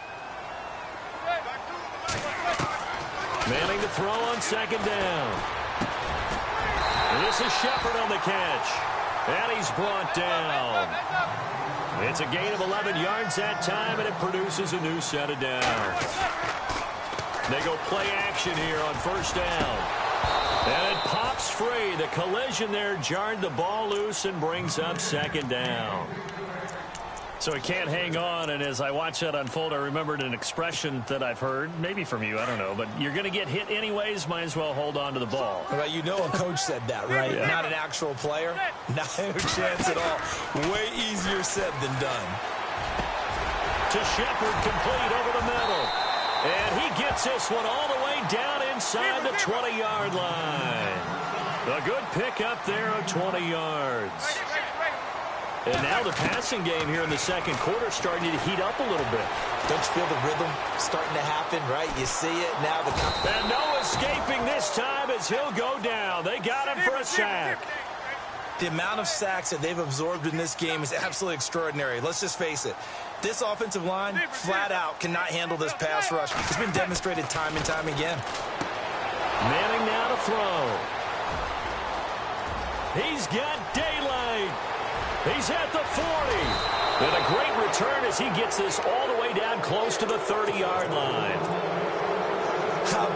Manning to throw on second down. And this is Shepard on the catch. And he's brought down. It's a gain of 11 yards that time, and it produces a new set of downs. They go play action here on first down. And it pops free. The collision there jarred the ball loose and brings up second down. So he can't hang on, and as I watch that unfold, I remembered an expression that I've heard, maybe from you, I don't know, but you're going to get hit anyways, might as well hold on to the ball. Well, you know a coach said that, right? Yeah. Not an actual player. Not a chance at all. Way easier said than done. To Shepard, complete over the middle. And he gets this one all the way down inside the 20-yard line. A good pick up there of 20 yards. And now the passing game here in the second quarter starting to heat up a little bit. Don't you feel the rhythm starting to happen, right? You see it now. And no escaping this time as he'll go down. They got him for a sack. The amount of sacks that they've absorbed in this game is absolutely extraordinary. Let's just face it. This offensive line, flat out, cannot handle this pass rush. It's been demonstrated time and time again. Manning now to throw. He's got daylight. He's at the 40. And a great return as he gets this all the way down close to the 30-yard line.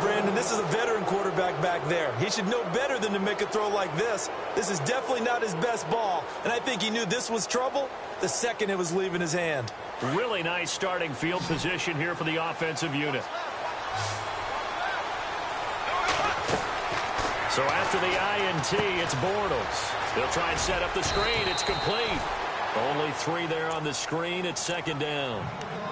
Brandon, this is a veteran quarterback back there. He should know better than to make a throw like this. This is definitely not his best ball. And I think he knew this was trouble the second it was leaving his hand. Really nice starting field position here for the offensive unit. So after the INT, it's Bortles. They'll try and set up the screen. It's complete. Only 3 there on the screen. It's second down.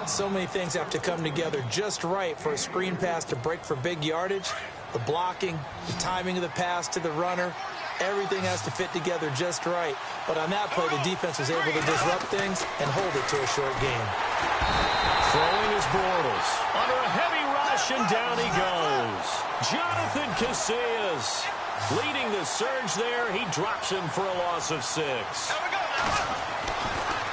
So many things have to come together just right for a screen pass to break for big yardage. The blocking, the timing of the pass to the runner, everything has to fit together just right. But on that play, the defense was able to disrupt things and hold it to a short game. Throwing is Bortles. Under a heavy rush, and down he goes. Jonathan Casillas leading the surge there. He drops him for a loss of 6.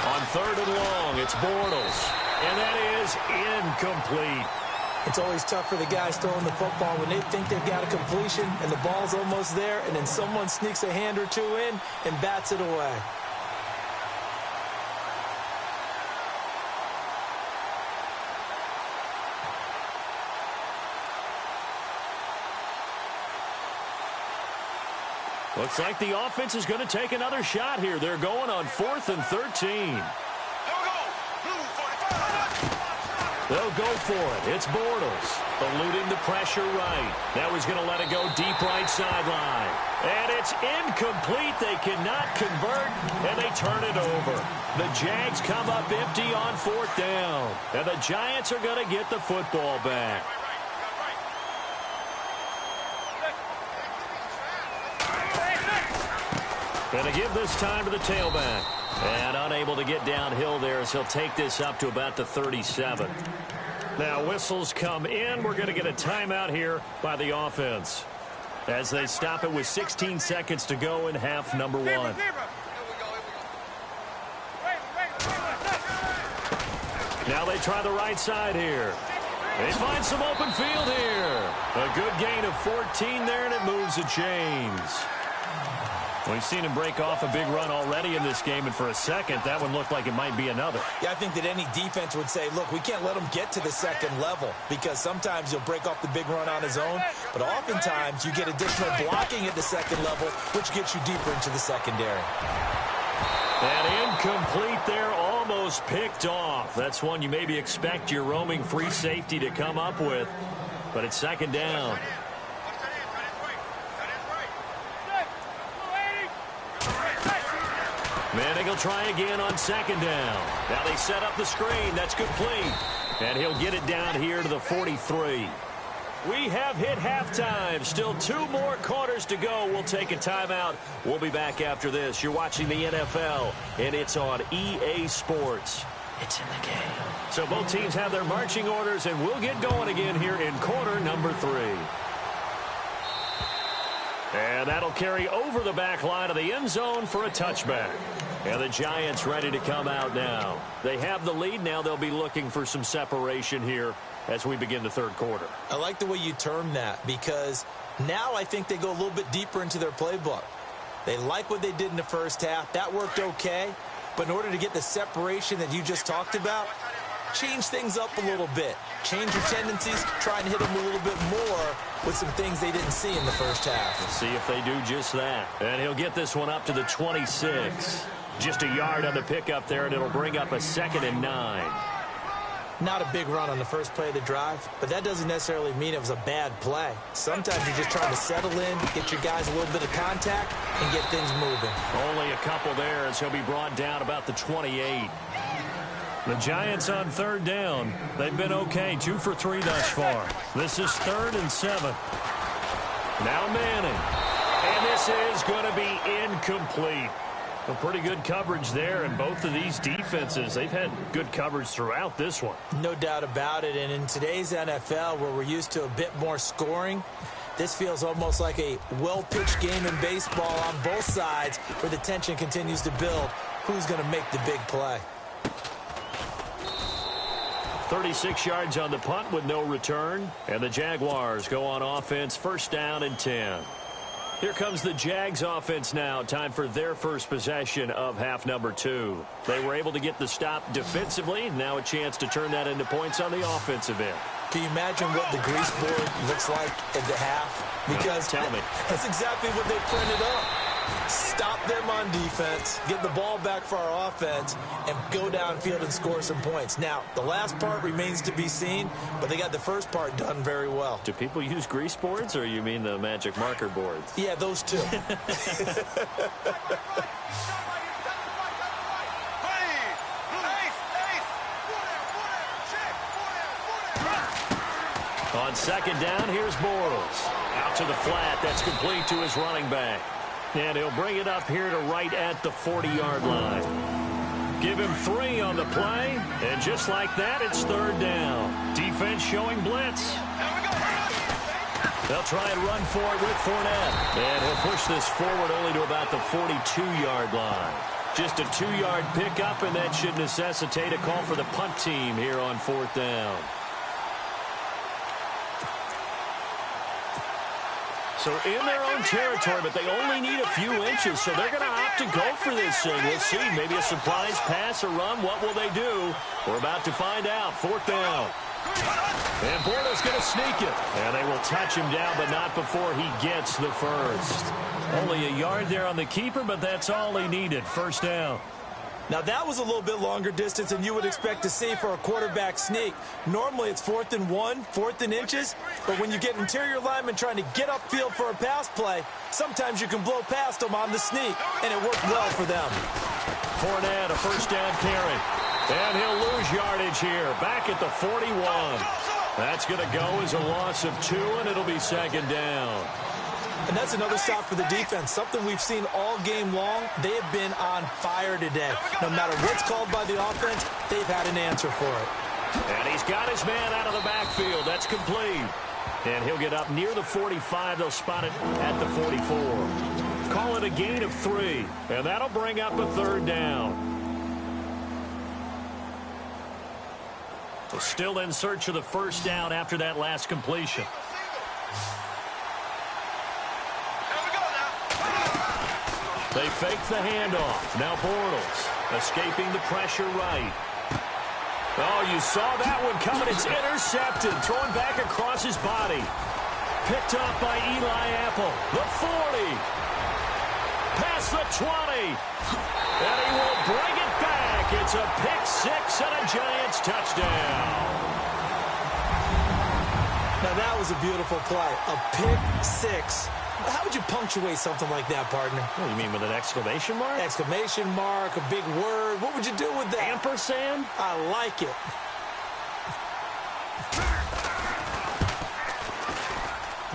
On 3rd and long, it's Bortles. And that is incomplete. It's always tough for the guys throwing the football when they think they've got a completion and the ball's almost there, and then someone sneaks a hand or two in and bats it away. Looks like the offense is going to take another shot here. They're going on 4th and 13. They'll go for it. It's Bortles, eluding the pressure right. Now he's going to let it go deep right sideline. And it's incomplete. They cannot convert, and they turn it over. The Jags come up empty on 4th down. And the Giants are going to get the football back. Going to give this time to the tailback. And unable to get downhill there as he'll take this up to about the 37. Now whistles come in. We're going to get a timeout here by the offense as they stop it with 16 seconds to go in half number 1. Now they try the right side here. They find some open field here. A good gain of 14 there, and it moves the chains. We've seen him break off a big run already in this game, and for a second, that one looked like it might be another. Yeah, I think that any defense would say, look, we can't let him get to the second level, because sometimes he'll break off the big run on his own, but oftentimes you get additional blocking at the second level, which gets you deeper into the secondary. And incomplete there, almost picked off. That's one you maybe expect your roaming free safety to come up with, but it's 2nd down. Manning will try again on 2nd down. Now they set up the screen. That's complete. And he'll get it down here to the 43. We have hit halftime. Still 2 more quarters to go. We'll take a timeout. We'll be back after this. You're watching the NFL, and it's on EA Sports. It's in the game. So both teams have their marching orders, and we'll get going again here in quarter number 3. And that'll carry over the back line of the end zone for a touchback. And the Giants ready to come out now. They have the lead. Now they'll be looking for some separation here as we begin the 3rd quarter. I like the way you term that, because now I think they go a little bit deeper into their playbook. They like what they did in the first half. That worked okay. But in order to get the separation that you just talked about, change things up a little bit. Change your tendencies. Try and hit them a little bit more with some things they didn't see in the first half. We'll see if they do just that. And he'll get this one up to the 26. Just a yard on the pickup there, and it'll bring up a 2nd and 9. Not a big run on the first play of the drive, but that doesn't necessarily mean it was a bad play. Sometimes you're just trying to settle in, get your guys a little bit of contact, and get things moving. Only a couple there as he'll be brought down about the 28. The Giants on 3rd down. They've been okay, 2 for 3 thus far. This is 3rd and 7. Now Manning. And this is going to be incomplete. A pretty good coverage there, and both of these defenses, they've had good coverage throughout this one. No doubt about it, and in today's NFL, where we're used to a bit more scoring, this feels almost like a well-pitched game in baseball on both sides, where the tension continues to build. Who's going to make the big play? 36 yards on the punt with no return, and the Jaguars go on offense, 1st down and 10. Here comes the Jags offense now. Time for their first possession of half number 2. They were able to get the stop defensively. Now a chance to turn that into points on the offensive end. Can you imagine what the grease board looks like at the half? Because tell me. That's exactly what they printed up. Stop them on defense, get the ball back for our offense, and go downfield and score some points. Now, the last part remains to be seen, but they got the first part done very well. Do people use grease boards, or you mean the magic marker boards? Yeah, those two. On 2nd down, here's Bortles. Out to the flat. That's complete to his running back. And he'll bring it up here to right at the 40-yard line. Give him 3 on the play, and just like that, it's 3rd down. Defense showing blitz. They'll try and run for it with Fournette. And he'll push this forward only to about the 42-yard line. Just a 2-yard pickup, and that should necessitate a call for the punt team here on 4th down. So in their own territory, but they only need a few inches, so they're going to opt to go for this thing. We'll see. Maybe a surprise pass or run. What will they do? We're about to find out. 4th down. And Bortles going to sneak it. And they will touch him down, but not before he gets the first. Only a yard there on the keeper, but that's all he needed. 1st down. Now, that was a little bit longer distance than you would expect to see for a quarterback sneak. Normally, it's 4th and 1, 4th and inches. But when you get interior linemen trying to get upfield for a pass play, sometimes you can blow past them on the sneak, and it worked well for them. Fournette, a 1st down carry. And he'll lose yardage here. Back at the 41. That's going to go as a loss of 2, and it'll be 2nd down. And that's another stop for the defense, something we've seen all game long. They have been on fire today. No matter what's called by the offense, they've had an answer for it. And he's got his man out of the backfield. That's complete. And he'll get up near the 45. They'll spot it at the 44. Call it a gain of 3. And that'll bring up a 3rd down. So still in search of the 1st down after that last completion. They fake the handoff. Now Bortles escaping the pressure right. Oh, you saw that one coming. It's intercepted. Thrown back across his body. Picked up by Eli Apple. The 40. Past the 20. And he will bring it back. It's a pick 6 and a Giants touchdown. Now, that was a beautiful play. A pick 6. How would you punctuate something like that, partner? What do you mean, with an exclamation mark? Exclamation mark, a big word. What would you do with that? Ampersand? I like it.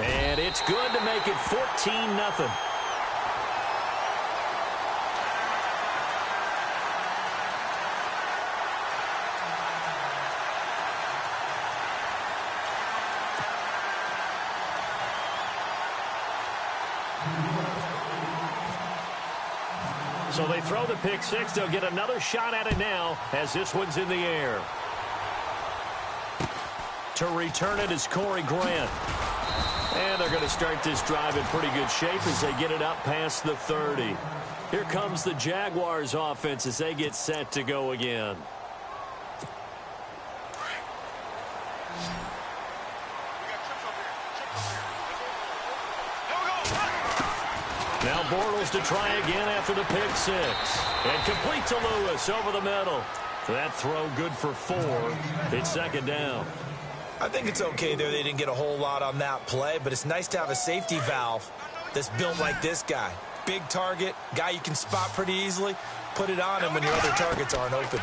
And it's good to make it 14-0. So they throw the pick 6. They'll get another shot at it now as this one's in the air. To return it is Corey Grant. And they're going to start this drive in pretty good shape as they get it up past the 30. Here comes the Jaguars offense as they get set to go again. Now Bortles to try again after the pick 6. And complete to Lewis over the middle. That throw good for 4. It's 2nd down. I think it's okay there. They didn't get a whole lot on that play, but it's nice to have a safety valve that's built like this guy. Big target, guy you can spot pretty easily. Put it on him when your other targets aren't open.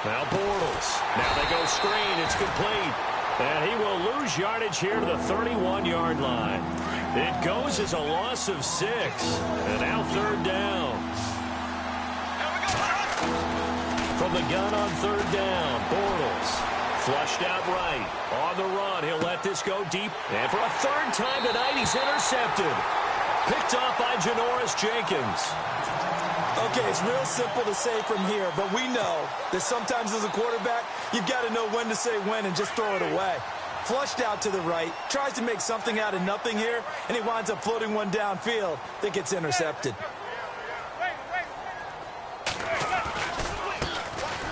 Now Bortles. Now they go screen. It's complete. And he will lose yardage here to the 31-yard line. It goes as a loss of 6. And now 3rd down. From the gun on 3rd down, Bortles. Flushed out right. On the run, he'll let this go deep. And for a 3rd time tonight, he's intercepted. Picked up by Janoris Jenkins. Okay, it's real simple to say from here, but we know that sometimes as a quarterback, you've got to know when to say when and just throw it away. Flushed out to the right, tries to make something out of nothing here, and he winds up floating one downfield that gets intercepted.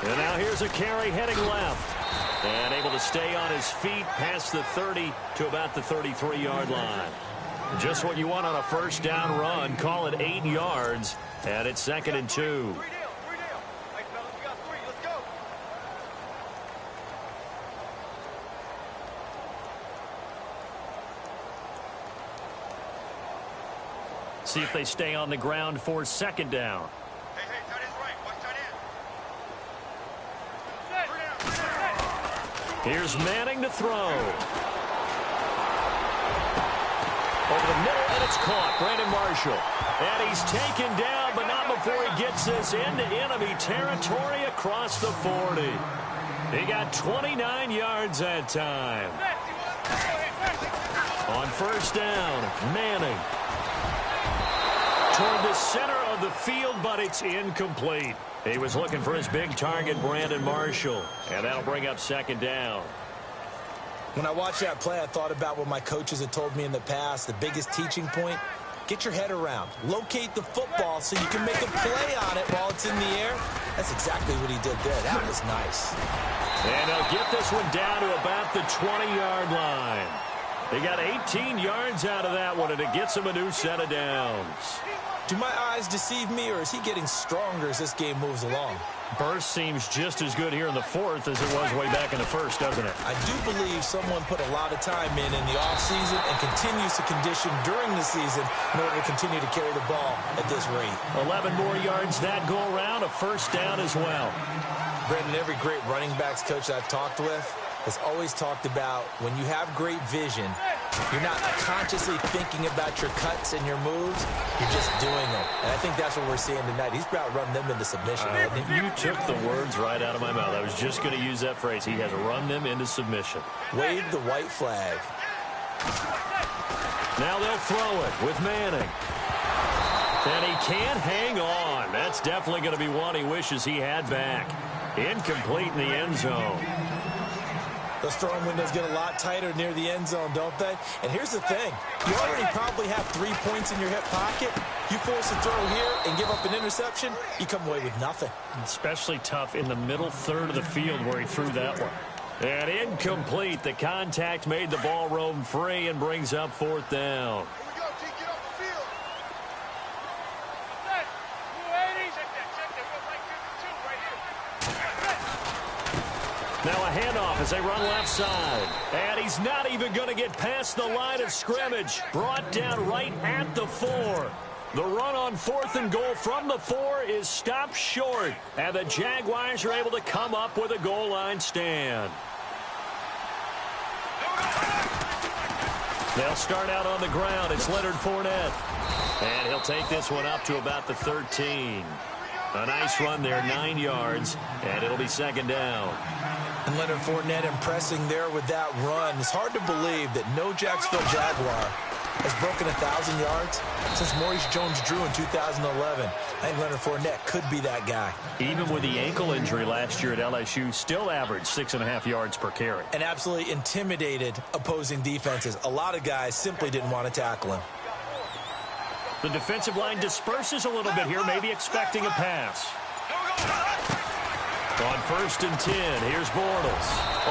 And now here's a carry heading left. And able to stay on his feet past the 30 to about the 33-yard line. Just what you want on a 1st down run. Call it 8 yards. And it's 2nd and 2. See if they stay on the ground for 2nd down. Here's Manning to throw. Over the middle, and it's caught. Brandon Marshall. And he's taken down, but not before he gets this into enemy territory across the 40. He got 29 yards that time. On 1st down, Manning. Toward the center of the field, but it's incomplete. He was looking for his big target, Brandon Marshall, and that'll bring up second down. When I watched that play, I thought about what my coaches had told me in the past. The biggest teaching point, get your head around. Locate the football so you can make a play on it while it's in the air. That's exactly what he did there. That was nice. And he'll get this one down to about the 20-yard line. They got 18 yards out of that one, and it gets him a new set of downs. Do my eyes deceive me, or is he getting stronger as this game moves along? Burst seems just as good here in the fourth as it was way back in the first, doesn't it? I do believe someone put a lot of time in the offseason and continues to condition during the season in order to continue to carry the ball at this rate. 11 more yards that go around, a first down as well. Brandon, every great running backs coach I've talked with has always talked about when you have great vision, you're not consciously thinking about your cuts and your moves. You're just doing them. And I think that's what we're seeing tonight. He's about run them into submission. You took the words right out of my mouth. I was just going to use that phrase. He has run them into submission. Wave the white flag. Now they'll throw it with Manning. And he can't hang on. That's definitely going to be one he wishes he had back. Incomplete in the end zone. Those throwing windows get a lot tighter near the end zone, don't they? And here's the thing. You already probably have 3 points in your hip pocket. You force a throw here and give up an interception, you come away with nothing. Especially tough in the middle third of the field where he threw that one. And incomplete. The contact made the ball roam free and brings up fourth down. Now a handoff as they run left side. And he's not even going to get past the line of scrimmage. Brought down right at the 4. The run on 4th and goal from the 4 is stopped short. And the Jaguars are able to come up with a goal line stand. They'll start out on the ground. It's Leonard Fournette. And he'll take this one up to about the 13. A nice run there, 9 yards. And it'll be second down. And Leonard Fournette impressing there with that run. It's hard to believe that no Jacksonville Jaguar has broken 1,000 yards since Maurice Jones-Drew in 2011. I think Leonard Fournette could be that guy. Even with the ankle injury last year at LSU, still averaged 6.5 yards per carry. And absolutely intimidated opposing defenses. A lot of guys simply didn't want to tackle him. The defensive line disperses a little bit here, maybe expecting a pass. On 1st and 10, here's Bortles.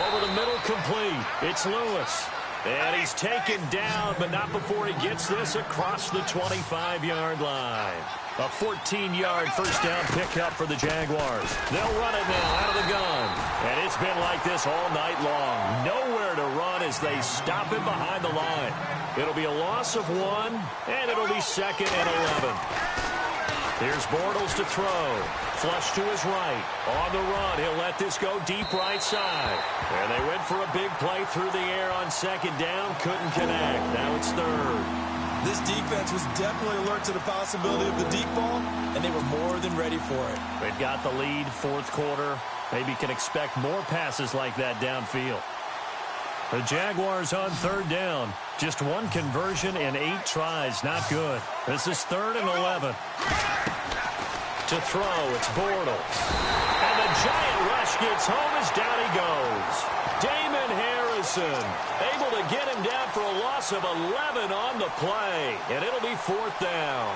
Over the middle, complete. It's Lewis. And he's taken down, but not before he gets this across the 25-yard line. A 14-yard first down pickup for the Jaguars. They'll run it now out of the gun. And it's been like this all night long. Nowhere to run as they stop him behind the line. It'll be a loss of 1, and it'll be 2nd and 11. Here's Bortles to throw. Flush to his right. On the run, he'll let this go deep right side. And they went for a big play through the air on 2nd down. Couldn't connect. Now it's 3rd. This defense was definitely alert to the possibility of the deep ball, and they were more than ready for it. They've got the lead, 4th quarter. Maybe can expect more passes like that downfield. The Jaguars on 3rd down. Just 1 conversion in 8 tries. Not good. This is 3rd and 11. To throw, it's Bortles. And the giant rush gets home as down he goes. Damon Harrison able to get him down for a loss of 11 on the play. And it'll be 4th down.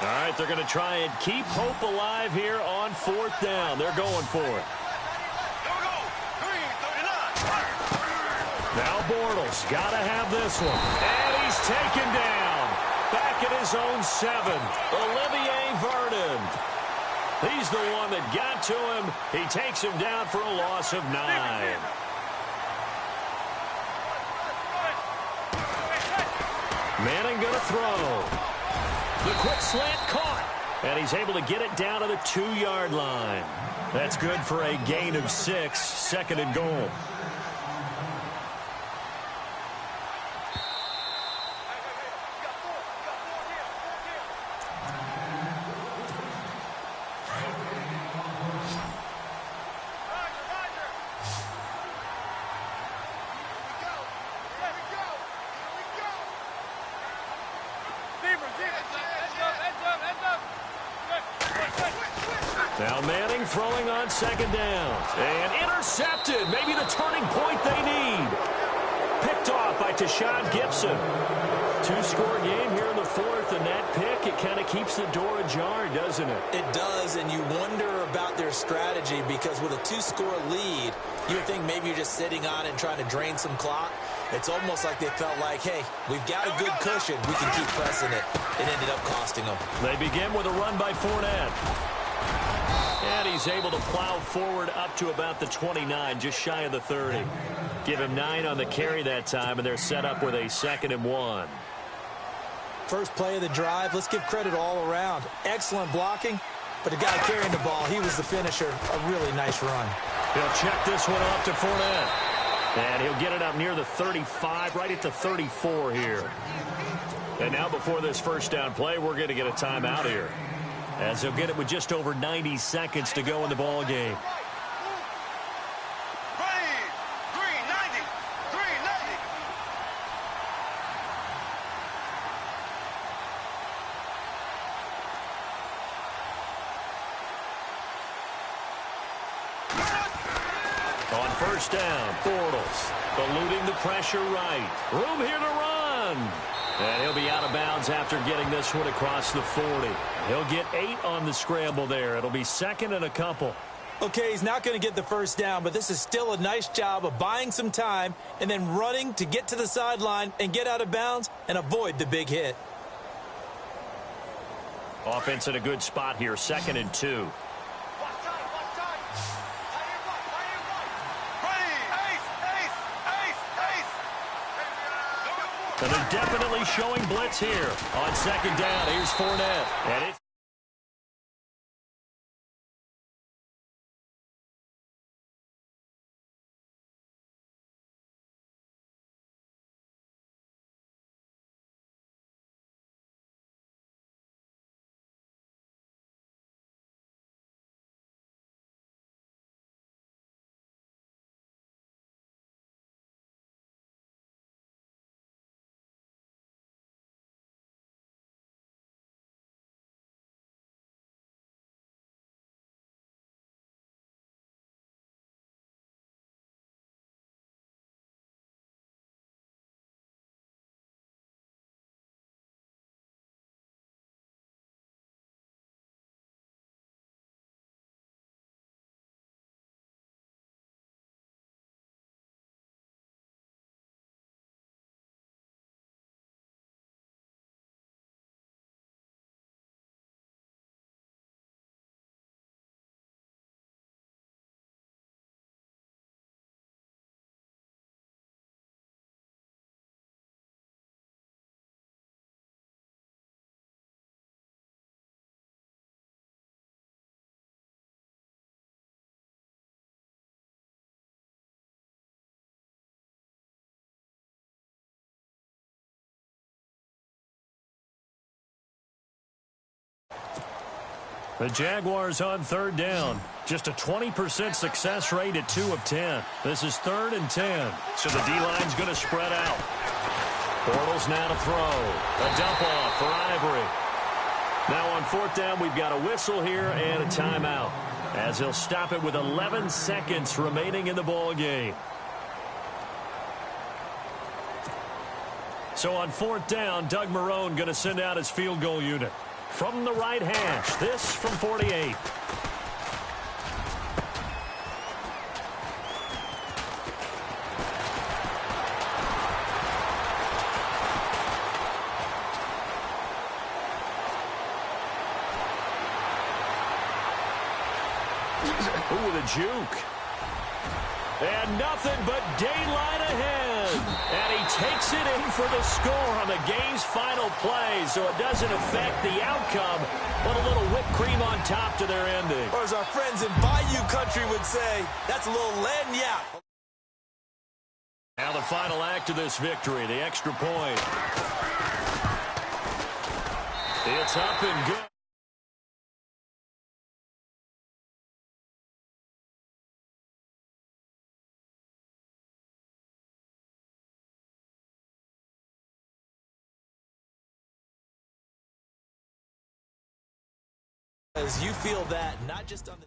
All right, they're going to try and keep hope alive here on 4th down. They're going for it. Now Bortles got to have this one. And he's taken down. Back at his own 7. Olivier Vernon. He's the one that got to him. He takes him down for a loss of 9. Manning going to throw. The quick slant caught. And he's able to get it down to the 2-yard line. That's good for a gain of 6. 2nd and goal. Now Manning throwing on second down. And intercepted. Maybe the turning point they need. Picked off by Tashawn Gibson. Two-score game here in the fourth, and that pick, it kind of keeps the door ajar, doesn't it? It does, and you wonder about their strategy because with a two-score lead, you would think maybe you're just sitting on it and trying to drain some clock. It's almost like they felt like, hey, we've got a good cushion. We can keep pressing it. It ended up costing them. They begin with a run by Fournette. And he's able to plow forward up to about the 29, just shy of the 30. Give him 9 on the carry that time, and they're set up with a 2nd and 1. First play of the drive, let's give credit all around. Excellent blocking, but the guy carrying the ball, he was the finisher. A really nice run. He'll check this one off to Fournette. And he'll get it up near the 35, right at the 34 here. And now before this first down play, we're going to get a timeout here, as he'll get it with just over 90 seconds to go in the ball game. On first down, Bortles eluding the pressure right. Room here to run. And he'll be out of bounds after getting this one across the 40. He'll get 8 on the scramble there. It'll be 2nd and a couple. Okay, he's not going to get the first down, but this is still a nice job of buying some time and then running to get to the sideline and get out of bounds and avoid the big hit. Offense in a good spot here, 2nd and 2. And they're definitely showing blitz here. On second down, here's Fournette. And it's the Jaguars on third down. Just a 20% success rate at 2 of 10. This is 3rd and 10. So the D-line's going to spread out. Bortles now to throw. A dump off for Ivory. Now on 4th down, we've got a whistle here and a timeout, as he'll stop it with 11 seconds remaining in the ball game. So on 4th down, Doug Marrone going to send out his field goal unit. From the right hash, this from 48. Ooh, with a juke. And nothing but daylight ahead. And he takes it in for the score on the game's final play, so it doesn't affect the outcome, but a little whipped cream on top to their ending. Or as our friends in Bayou Country would say, that's a little lagniappe. Now the final act of this victory, the extra point. It's up and good. As you feel that, not just on the